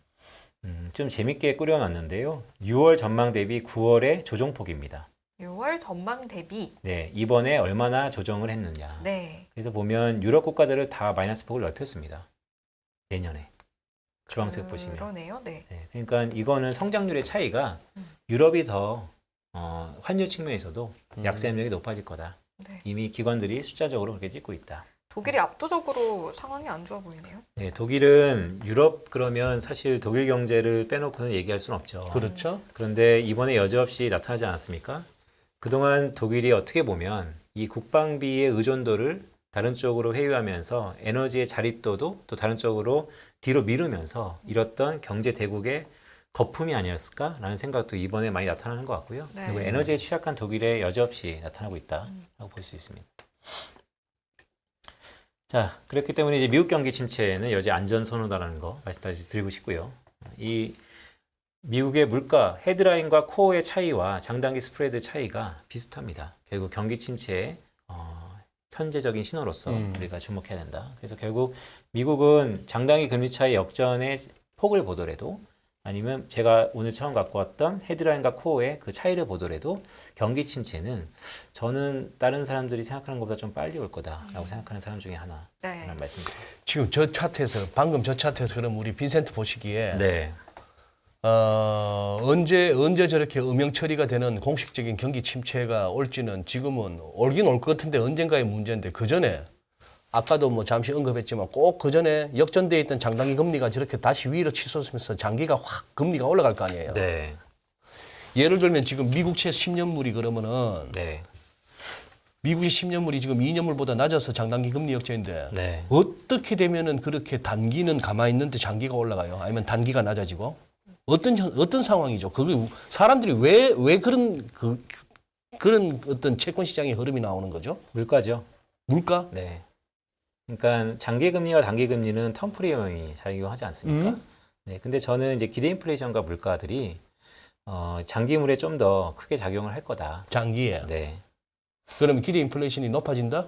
좀 재밌게 꾸려놨는데요. 6월 전망 대비 9월의 조정폭입니다. 6월 전망 대비. 네, 이번에 얼마나 조정을 했느냐. 네. 그래서 보면 유럽 국가들을 다 마이너스 폭을 넓혔습니다. 내년에. 주황색 보시면. 그러네요. 네. 네, 그러니까 이거는 성장률의 차이가 유럽이 더 환율 측면에서도 약세압력이 높아질 거다. 네. 이미 기관들이 숫자적으로 그렇게 찍고 있다. 독일이 압도적으로 상황이 안 좋아 보이네요. 네, 독일은 유럽 그러면 사실 독일 경제를 빼놓고는 얘기할 수는 없죠. 그렇죠. 그런데 이번에 여지없이 나타나지 않았습니까? 그동안 독일이 어떻게 보면 이 국방비의 의존도를 다른 쪽으로 회유하면서 에너지의 자립도도 또 다른 쪽으로 뒤로 미루면서 이뤘던 경제 대국의 거품이 아니었을까라는 생각도 이번에 많이 나타나는 것 같고요. 네. 그리고 에너지에 취약한 독일에 여지없이 나타나고 있다라고 볼 수 있습니다. 자, 그렇기 때문에 이제 미국 경기 침체는 여전히 안전 선호다라는 거 말씀까지 드리고 싶고요. 이 미국의 물가 헤드라인과 코어의 차이와 장단기 스프레드 차이가 비슷합니다. 결국 경기 침체의 현재적인 신호로서 우리가 주목해야 된다. 그래서 결국 미국은 장단기 금리 차이 역전의 폭을 보더라도 아니면 제가 오늘 처음 갖고 왔던 헤드라인과 코어의 그 차이를 보더라도 경기 침체는 저는 다른 사람들이 생각하는 것보다 좀 빨리 올 거다라고 생각하는 사람 중에 하나라는 네. 말씀입니다. 지금 저 차트에서 방금 저 차트에서 그럼 우리 빈센트 보시기에 네. 언제 저렇게 음영 처리가 되는 공식적인 경기 침체가 올지는 지금은 올긴 올 것 같은데 언젠가의 문제인데 그 전에 아까도 뭐 잠시 언급했지만 꼭 그 전에 역전돼 있던 장단기 금리가 저렇게 다시 위로 치솟으면서 장기가 확 금리가 올라갈 거 아니에요. 네. 예를 들면 지금 미국채 10년물이 그러면은 네. 미국이 10년물이 지금 2년물보다 낮아서 장단기 금리 역전인데 네. 어떻게 되면은 그렇게 단기는 가만히 있는데 장기가 올라가요? 아니면 단기가 낮아지고? 어떤 상황이죠? 그게 사람들이 왜 그런 어떤 채권 시장의 흐름이 나오는 거죠? 물가죠. 물가? 네. 그러니까 장기 금리와 단기 금리는 텀 프리미엄이 작용하지 않습니까? 네. 근데 저는 이제 기대 인플레이션과 물가들이 장기물에 좀 더 크게 작용을 할 거다. 장기에. 네. 그러면 기대 인플레이션이 높아진다?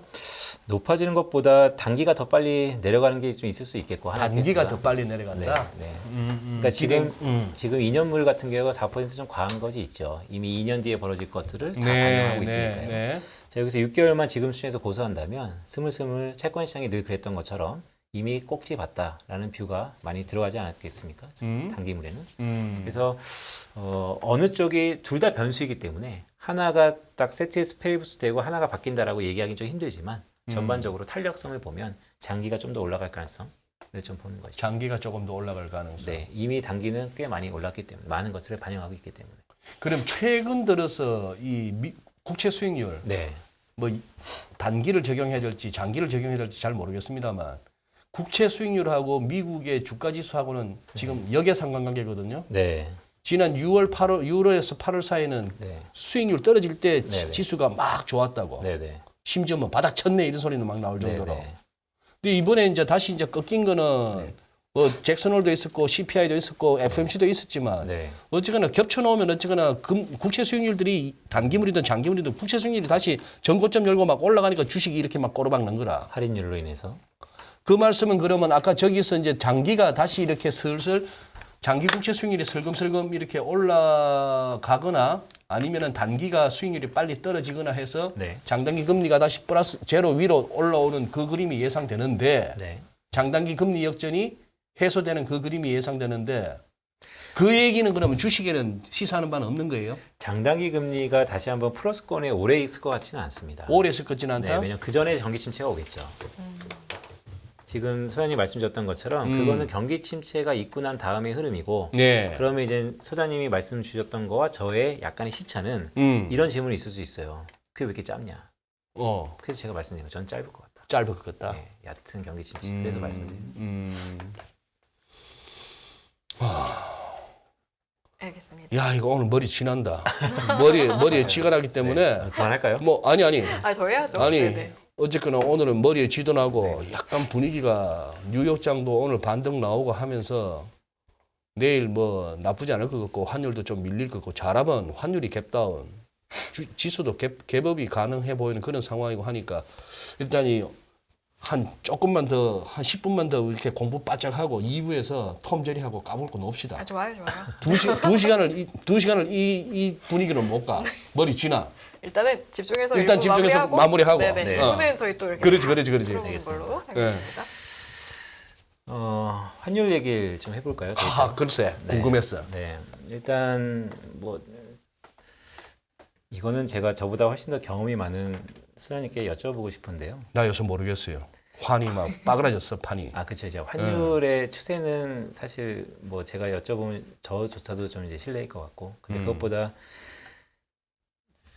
높아지는 것보다 단기가 더 빨리 내려가는 게 좀 있을 수 있겠고 하나 단기가 케이스가. 더 빨리 내려간다? 네. 그러니까 지금 2년물 같은 경우가 4%좀 과한 것이 있죠. 이미 2년 뒤에 벌어질 것들을 다 반영하고 있으니까요. 네. 자, 여기서 6개월만 지금 수준에서 고수한다면 스물스물 채권 시장이 늘 그랬던 것처럼 이미 꼭지 봤다라는 뷰가 많이 들어가지 않았겠습니까? 단기물에는. 그래서 어느 쪽이 둘 다 변수이기 때문에 하나가 딱 세트에서 페이브스되고 하나가 바뀐다라고 얘기하기 좀 힘들지만 전반적으로 탄력성을 보면 장기가 좀 더 올라갈 가능성을 좀 보는 거죠. 장기가 조금 더 올라갈 가능성. 네, 이미 단기는 꽤 많이 올랐기 때문에 많은 것을 반영하고 있기 때문에. 그럼 최근 들어서 국채 수익률 네, 뭐 단기를 적용해야 될지 장기를 적용해야 될지 잘 모르겠습니다만 국채 수익률하고 미국의 주가 지수하고는 지금 역의 상관관계거든요. 네, 지난 6월에서 8월 사이에는 네, 수익률 떨어질 때 네네. 지수가 막 좋았다고. 네, 네, 심지어 뭐 바닥 쳤네 이런 소리는 막 나올 정도로. 네, 네. 근데 이번에 이제 다시 이제 꺾인 거는 뭐 잭슨홀도 있었고 CPI도 있었고 FOMC도 있었지만 네. 어쨌거나 겹쳐놓으면 어쨌거나 국채 수익률들이 단기물이든 장기물이든 국채 수익률이 다시 전고점 열고 막 올라가니까 주식이 이렇게 막 꼬르박는 거라. 할인율로 인해서. 그 말씀은 그러면 아까 저기서 이제 장기가 다시 이렇게 슬슬 장기 국채 수익률이 슬금슬금 이렇게 올라가거나 아니면은 단기가 수익률이 빨리 떨어지거나 해서 네. 장단기 금리가 다시 플러스 제로 위로 올라오는 그 그림이 예상되는데 네. 장단기 금리 역전이 해소되는 그 그림이 예상되는데 그 얘기는 그러면 주식에는 시사하는 바는 없는 거예요? 장단기 금리가 다시 한번 플러스권에 오래 있을 것 같지는 않습니다. 오래 있을 것지는 않다? 네, 왜냐면 그 전에 경기 침체가 오겠죠. 지금 소장님 말씀 주셨던 것처럼 그거는 경기 침체가 있고 난 다음의 흐름이고 네. 그러면 이제 소장님이 말씀 주셨던 거와 저의 약간의 시차는 이런 질문이 있을 수 있어요. 그게 왜 이렇게 짧냐? 그래서 제가 말씀드린 거 저는 짧을 것 같다. 짧을 것 같다. 네, 얕은 경기 침체. 그래서 말씀드립니다. 알겠습니다. 야 이거 오늘 머리 지난다. 머리에 쥐가 나기 때문에 그만할까요? 뭐 아니 더 해야죠. 아니 네네. 어쨌거나 오늘은 머리에 쥐도 나고 약간 분위기가 뉴욕장도 오늘 반등 나오고 하면서 내일 뭐 나쁘지 않을 것 같고 환율도 좀 밀릴 것 같고 잘하면 환율이 갭다운 지수도 갭업이 가능해 보이는 그런 상황이고 하니까 일단 한 조금만 더 한 10분만 더 이렇게 공부 바짝 하고 2부에서 톰 제리하고 까불고 놉시다. 좋아요. 두 시간을 이 분위기로 못 가. 머리 쥐나. 일단은 집중해서 일단 일부 집중해서 마무리하고. 네네. 네. 이거는 저희 또 이렇게 그렇지. 풀어보는 걸로 하겠습니다. 환율 얘기를 좀 해볼까요? 글쎄 궁금했어. 네, 일단 뭐 이거는 제가 저보다 훨씬 더 경험이 많은 수장님께 여쭤보고 싶은데요. 나 요새 모르겠어요. 환이 막 빠그라졌어 판이. 그렇죠. 이제 환율의 추세는 사실 뭐 제가 여쭤보면 저조차도 좀 이제 실례일 것 같고, 근데 그것보다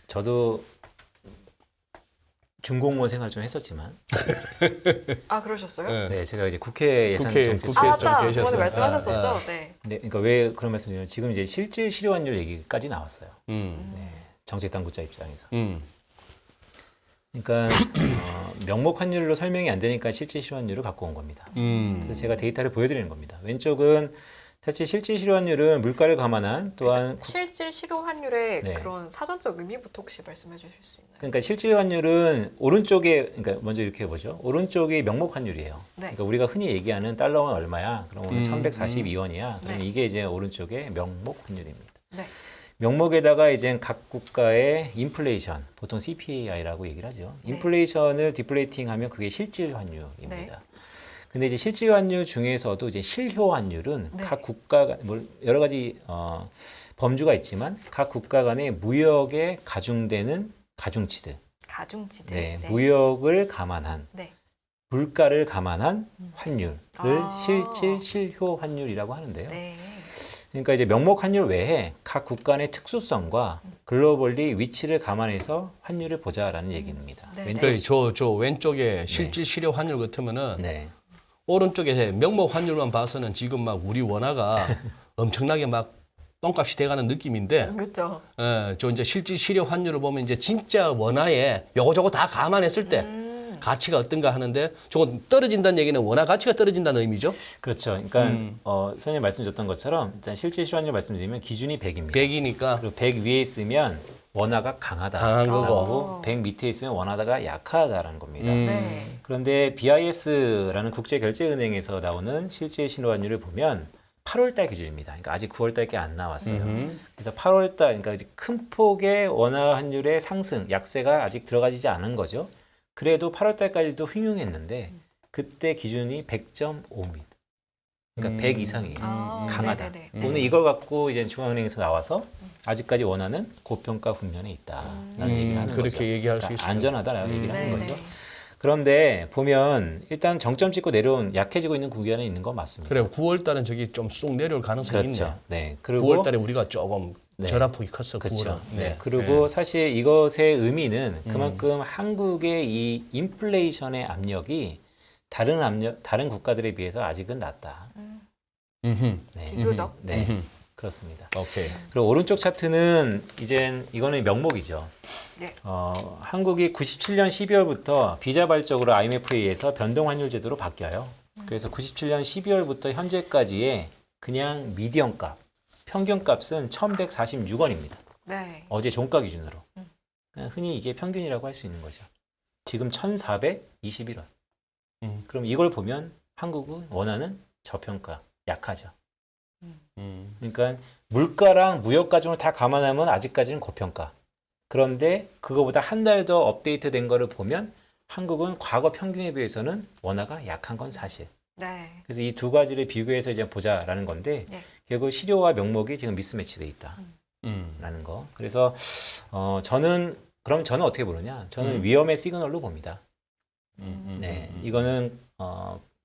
저도 중공무원 생활 좀 했었지만, 그러셨어요? 네, 제가 이제 국회 예산 국회 정책 좀 맞다. 계셨어요. 저번에 말씀하셨었죠. 네. 네, 그러니까 왜 그런 말씀드리냐면 지금 이제 실질 실효 환율 얘기까지 나왔어요. 정책 당국자 입장에서. 그러니까 명목 환율로 설명이 안 되니까 실질 실효 환율을 갖고 온 겁니다. 그래서 제가 데이터를 보여드리는 겁니다. 왼쪽은 사실 실질 실효 환율은 물가를 감안한 또한 실질 실효 환율의 네. 그런 사전적 의미부터 혹시 말씀해 주실 수 있나요? 그러니까 실질 환율은 오른쪽에 그러니까 먼저 이렇게 보죠. 오른쪽이 명목 환율이에요. 네. 그러니까 우리가 흔히 얘기하는 달러는 얼마야? 그럼 오늘 1142원이야. 그럼 네. 이게 이제 오른쪽에 명목 환율입니다. 네. 명목에다가 이제 각 국가의 인플레이션, 보통 CPI라고 얘기를 하죠. 인플레이션을 디플레이팅하면 그게 실질 환율입니다. 네. 근데 이제 실질 환율 중에서도 이제 실효 환율은 네. 각 국가가 여러 가지 범주가 있지만 각 국가 간의 무역에 가중되는 가중치들, 가중치들. 네, 무역을 감안한 네. 물가를 감안한 환율을 아. 실질 실효 환율이라고 하는데요. 네. 그러니까 이제 명목 환율 외에 각 국가 의 특수성과 글로벌리 위치를 감안해서 환율을 보자라는 얘기입니다. 네, 왼쪽 그 저 왼쪽에 실질 실효 환율 같으면은 네. 오른쪽에 명목 환율만 봐서는 지금 막 우리 원화가 엄청나게 막 똥값이 돼가는 느낌인데, 그렇죠. 저 이제 실질 실효 환율을 보면 이제 진짜 원화에 요거 저거 다 감안했을 때 가치가 어떤가 하는데, 저건 떨어진다는 얘기는 원화 가치가 떨어진다는 의미죠. 그렇죠. 그러니까 선생님 말씀 주셨던 것처럼 일단 실질 실효 환율 말씀드리면 기준이 100입니다. 100이니까 그리고 100 위에 있으면 원화가 강하다. 강한 거고. 라고 100 밑에 있으면 원화가 약하다라는 겁니다. 네. 그런데 BIS라는 국제결제은행에서 나오는 실질 실효 환율을 보면 8월달 기준입니다. 그러니까 아직 9월달께 안 나왔어요. 그래서 8월달, 그러니까 이제 큰 폭의 원화 환율의 상승, 약세가 아직 들어가지 않은 거죠. 그래도 8월달까지도 흉흉했는데 그때 기준이 100.5입니다. 그러니까 100 이상이에요. 강하다. 네네네. 오늘 이걸 갖고 이제 중앙은행에서 나와서 아직까지 원화는 고평가 국면에 있다라는 얘기를 하는 그렇게 거죠. 얘기할 수 그러니까 있어요. 안전하다라고 얘기를 하는 네네. 거죠. 그런데 보면 일단 정점 찍고 내려온 약해지고 있는 구간에 있는 건 맞습니다. 그래 9월 달은 저기 좀 쑥 내려올 가능성이 그렇죠. 있네. 네. 그리고 9월 달에 우리가 조금 네. 절하폭이 컸어. 그렇죠. 9월은. 네. 그리고 사실 이것의 의미는 그만큼 한국의 이 인플레이션의 압력이 다른 국가들에 비해서 아직은 낮다. 음흠. 네. 비교적. 네. 그렇습니다. 오케이. 그리고 오른쪽 차트는 이젠 이거는 명목이죠. 네. 한국이 97년 12월부터 비자발적으로 IMF에 의해서 변동환율 제도로 바뀌어요. 그래서 97년 12월부터 현재까지의 그냥 미디언 값, 평균 값은 1,146원입니다. 네. 어제 종가 기준으로. 그냥 흔히 이게 평균이라고 할 수 있는 거죠. 지금 1,421원. 그럼 이걸 보면 한국은 원하는 저평가, 약하죠. 그러니까 물가랑 무역 가중을 다 감안하면 아직까지는 고평가. 그런데 그거보다 한 달 더 업데이트된 거를 보면 한국은 과거 평균에 비해서는 원화가 약한 건 사실. 네. 그래서 이 두 가지를 비교해서 이제 보자라는 건데 네. 결국 실효와 명목이 지금 미스매치돼 있다라는 거. 그래서 저는 어떻게 보느냐? 저는 위험의 시그널로 봅니다. 네, 이거는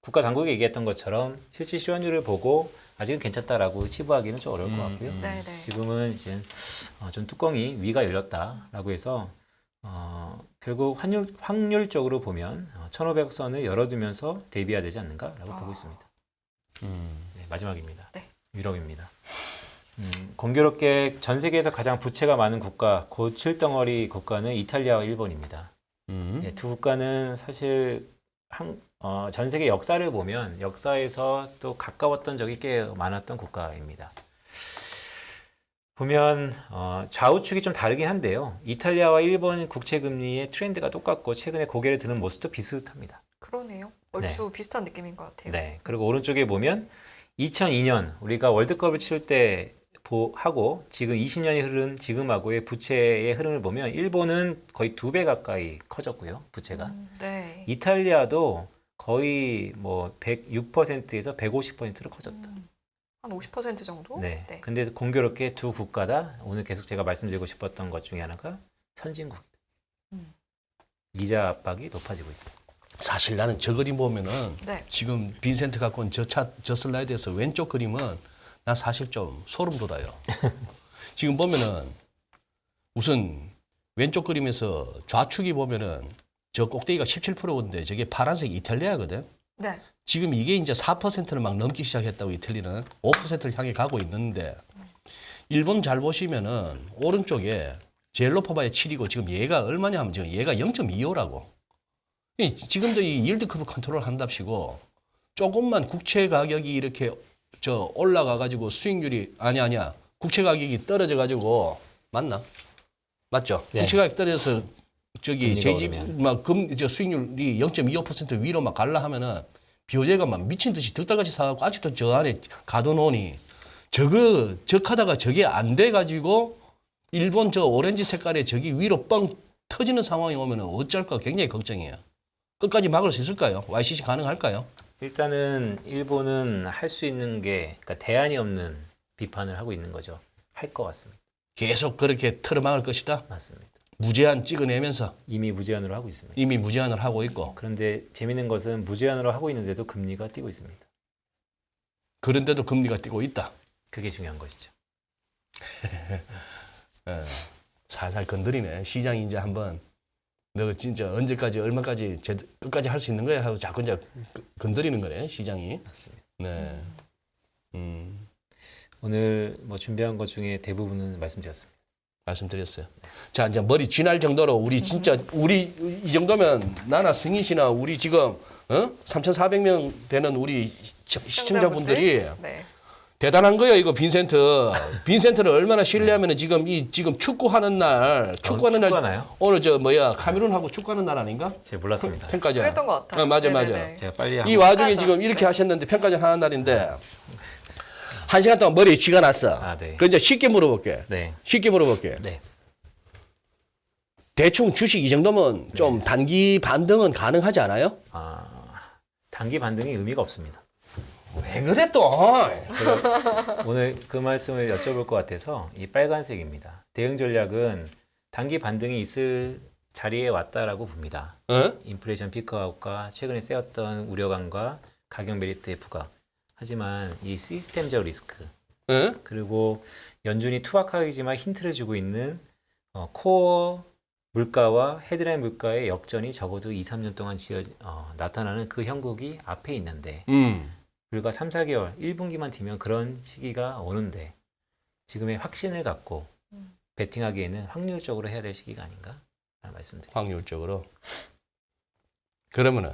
국가 당국이 얘기했던 것처럼 실질 실환율을 보고 아직은 괜찮다라고 치부하기는 좀 어려울 것 같고요. 네, 네. 지금은 이제 좀 뚜껑이 위가 열렸다라고 해서 결국 확률적으로 보면 1,500선을 열어두면서 대비해야 되지 않는가라고 보고 있습니다. 네, 마지막입니다. 네. 유럽입니다. 공교롭게 전 세계에서 가장 부채가 많은 국가, 고칠덩어리 국가는 이탈리아와 일본입니다. 네, 두 국가는 사실 전 세계 역사를 보면 역사에서 또 가까웠던 적이 꽤 많았던 국가입니다. 보면 좌우축이 좀 다르긴 한데요. 이탈리아와 일본 국채 금리의 트렌드가 똑같고 최근에 고개를 드는 모습도 비슷합니다. 그러네요. 얼추 비슷한 느낌인 것 같아요. 네. 그리고 오른쪽에 보면 2002년 우리가 월드컵을 치를 때 하고 지금 20년이 흐른 지금하고의 부채의 흐름을 보면 일본은 거의 2배 가까이 커졌고요. 부채가. 네. 이탈리아도 거의 뭐 106%에서 150%로 커졌다. 한 50% 정도? 네. 네. 근데 공교롭게 두 국가 다 오늘 계속 제가 말씀드리고 싶었던 것 중에 하나가 선진국이다. 이자 압박이 높아지고 있다. 사실 나는 저 그림 보면은 네. 지금 빈센트 갖고 온 저 슬라이드에서 왼쪽 그림은 나 사실 좀 소름 돋아요. 지금 보면은 우선 왼쪽 그림에서 좌측이 보면은 저 꼭대기가 17%인데 저게 파란색 이탈리아거든. 네. 지금 이게 이제 4%를 막 넘기 시작했다고 이탈리아는 5%를 향해 가고 있는데 일본 잘 보시면은 오른쪽에 제일 높아봐야 7이고 지금 얘가 얼마냐 하면 지금 얘가 0.25라고. 지금도 이 일드 커브 컨트롤 한답시고 조금만 국채 가격이 이렇게 올라가 가지고 수익률이 아니야. 국채 가격이 떨어져 가지고 맞나? 맞죠? 네. 국채 가격 떨어져서 저기 제집 오르면. 저 수익률이 0.25% 위로 막 갈라 하면은 비호재가 막 미친 듯이 득달같이 사갖고 아직도 저 안에 가둬놓으니 적하다가 저게 안 돼 가지고 일본 저 오렌지 색깔의 저기 위로 뻥 터지는 상황이 오면은 어쩔까 굉장히 걱정이에요. 끝까지 막을 수 있을까요? YCC 가능할까요? 일단은 일본은 할 수 있는 게 그러니까 대안이 없는 비판을 하고 있는 거죠. 할 것 같습니다. 계속 그렇게 틀어막을 것이다. 맞습니다. 무제한 찍어내면서 이미 무제한으로 하고 있습니다. 이미 무제한을 하고 있고 그런데 재밌는 것은 무제한으로 하고 있는데도 금리가 뛰고 있습니다. 그런데도 금리가 뛰고 있다. 그게 중요한 것이죠. 살살 건드리네. 시장이 이제 한번 너 진짜 언제까지 얼마까지 끝까지 할 수 있는 거야 하고 자꾸 이제 건드리는 거네 시장이. 맞습니다. 네. 오늘 뭐 준비한 것 중에 대부분은 말씀드렸습니다. 말씀드렸어요. 자 이제 머리 쥐날 정도로 우리 진짜 우리 이 정도면 나나 승희 씨나 우리 지금 3,400명 되는 우리 시청자분들이 네. 대단한 거예요 이거 빈센트를 얼마나 신뢰하면은 지금 축구하는 날 축구하는 날 축구하나요? 오늘 카메룬하고 축구하는 날 아닌가? 제가 몰랐습니다. 평가전. 그랬던 것 같아요. 맞아 네네네. 맞아. 제가 빨리 이 와중에 맞아. 지금 이렇게 네. 하셨는데 평가전 하는 날인데 1시간 동안 머리에 쥐가 났어. 아, 네. 그 이제 쉽게 물어볼게. 네. 쉽게 물어볼게. 네. 대충 주식 이 정도면 좀 단기 반등은 가능하지 않아요? 단기 반등이 의미가 없습니다. 왜 그래 또? 제가 오늘 그 말씀을 여쭤볼 것 같아서 이 빨간색입니다. 대응 전략은 단기 반등이 있을 자리에 왔다라고 봅니다. 인플레이션 피크아웃과 최근에 세웠던 우려감과 가격 메리트의 부각. 하지만 이 시스템적 리스크 그리고 연준이 투박하지만 힌트를 주고 있는 코어 물가와 헤드라인 물가의 역전이 적어도 2, 3년 동안 나타나는 그 형국이 앞에 있는데 불과 3, 4개월, 1분기만 뒤면 그런 시기가 오는데 지금의 확신을 갖고 베팅하기에는 확률적으로 해야 될 시기가 아닌가 라는 말씀드립니다. 확률적으로. 그러면은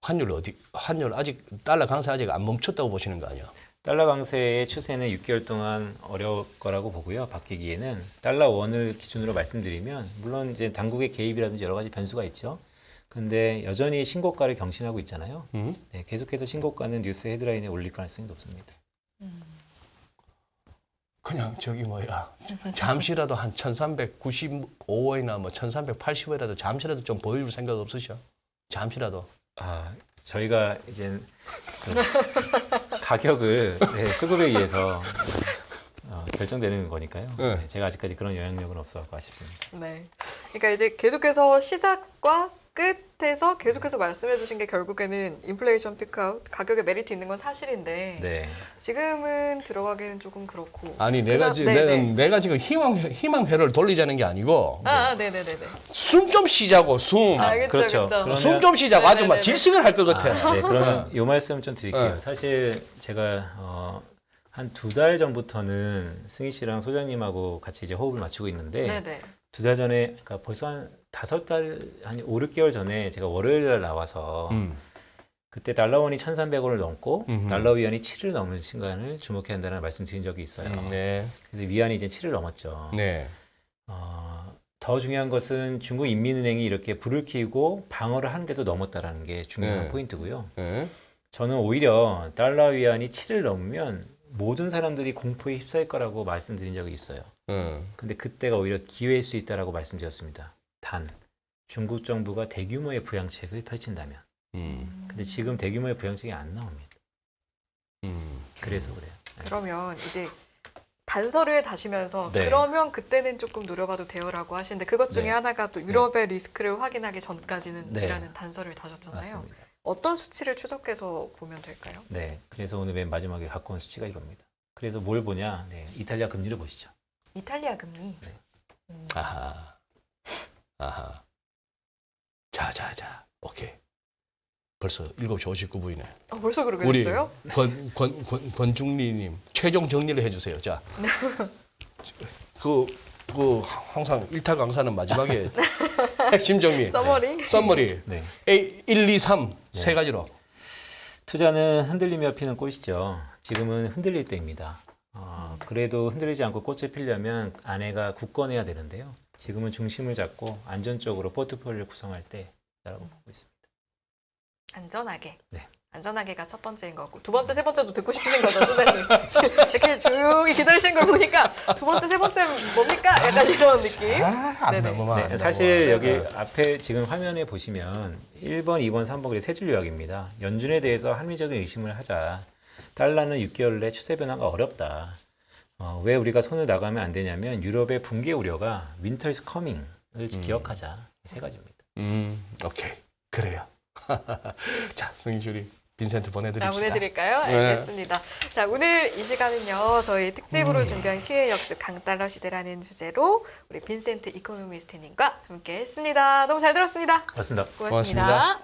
환율 아직 달러 강세 아직 안 멈췄다고 보시는 거 아니야? 달러 강세의 추세는 6개월 동안 어려울 거라고 보고요. 바뀌기에는 달러 원을 기준으로 말씀드리면 물론 이제 당국의 개입이라든지 여러 가지 변수가 있죠. 근데 여전히 신고가를 경신하고 있잖아요. 네, 계속해서 신고가는 뉴스 헤드라인에 올릴 가능성이 높습니다. 그냥 잠시라도 한 1395원이나 뭐 1380원이라도 잠시라도 좀 보여줄 생각 없으셔? 잠시라도. 저희가 이제 가격을 수급에 의해서 결정되는 거니까요. 네. 제가 아직까지 그런 영향력은 없어서 아쉽습니다. 네. 그러니까 이제 계속해서 시작과 끝에서 계속해서 말씀해 주신 게 결국에는 인플레이션 피크아웃, 가격에 메리트 있는 건 사실인데 네. 지금은 들어가기는 조금 그렇고. 아니 그나- 네네. 내가 지금 희망회를 돌리자는 게 아니고 네네네네. 숨 좀 쉬자고 숨. 그쵸, 그렇죠. 그쵸. 그러면- 숨 좀 쉬자고 아주 막 네네네네. 질식을 할 것 같아. 네, 그러면 이 말씀 좀 드릴게요. 네. 사실 제가 한 2달 전부터는 승희 씨랑 소장님하고 같이 이제 호흡을 맞추고 있는데 네네. 2달 전에 그러니까 벌써 한 5달 한 5, 6개월 전에 제가 월요일 날 나와서 그때 달러원이 1,300원을 넘고 달러 위안이 7을 넘는 순간을 주목해야 한다는 말씀 드린 적이 있어요. 네. 그래서 위안이 이제 7을 넘었죠. 네. 더 중요한 것은 중국 인민은행이 이렇게 불을 켜고 방어를 하는데도 넘었다라는 게 중요한 네. 포인트고요. 네. 저는 오히려 달러 위안이 7을 넘으면 모든 사람들이 공포에 휩싸일 거라고 말씀드린 적이 있어요. 근데 그때가 오히려 기회일 수 있다라고 말씀드렸습니다. 단 중국 정부가 대규모의 부양책을 펼친다면. 근데 지금 대규모의 부양책이 안 나옵니다. 그래서 그래요. 그러면 이제 단서를 다시면서 네. 그러면 그때는 조금 노려봐도 돼요라고 하시는데 그것 중에 네. 하나가 또 유럽의 리스크를 확인하기 전까지는 네. 이라는 단서를 다셨잖아요. 맞습니다. 어떤 수치를 추적해서 보면 될까요? 네, 그래서 오늘 맨 마지막에 갖고 온 수치가 이겁니다. 그래서 뭘 보냐? 네, 이탈리아 금리를 보시죠. 이탈리아 금리. 네. 아하. 자. 오케이. 벌써 7시 59분이네. 벌써 그러게 우리 됐어요? 권중리님 최종 정리를 해주세요. 자, 항상 일타 강사는 마지막에 핵심 정리, 서머리. 네. 1, 2, 3 세 가지로. 투자는 흔들리며 피는 꽃이죠. 지금은 흔들릴 때입니다. 그래도 흔들리지 않고 꽃을 피려면 아내가 굳건해야 되는데요. 지금은 중심을 잡고 안전적으로 포트폴리오를 구성할 때라고 보고 있습니다. 안전하게. 네. 안전하게가 첫 번째인 거고 두 번째, 세 번째도 듣고 싶으신 거죠, 소장님? 이렇게 조용히 기다리신 걸 보니까 두 번째, 세 번째 뭡니까? 약간 이런 느낌. 안 네네. 넘어가. 네, 사실 여기 앞에 지금 화면에 보시면 1번, 2번, 3번 그리고 세 줄 요약입니다. 연준에 대해서 합리적인 의심을 하자. 달러는 6개월 내 추세 변화가 어렵다. 왜 우리가 손을 나가면 안 되냐면 유럽의 붕괴 우려가 Winter is coming을 기억하자. 이 세 가지입니다. 오케이. 그래요. 자, 성희주리 빈센트 자, 보내드립시다. 보내드릴까요? 네. 알겠습니다. 자, 오늘 이 시간은요, 저희 특집으로 준비한 기회 역습 강달러 시대라는 주제로 우리 빈센트 이코노미스트님과 함께 했습니다. 너무 잘 들었습니다. 고맙습니다. 고맙습니다. 고맙습니다.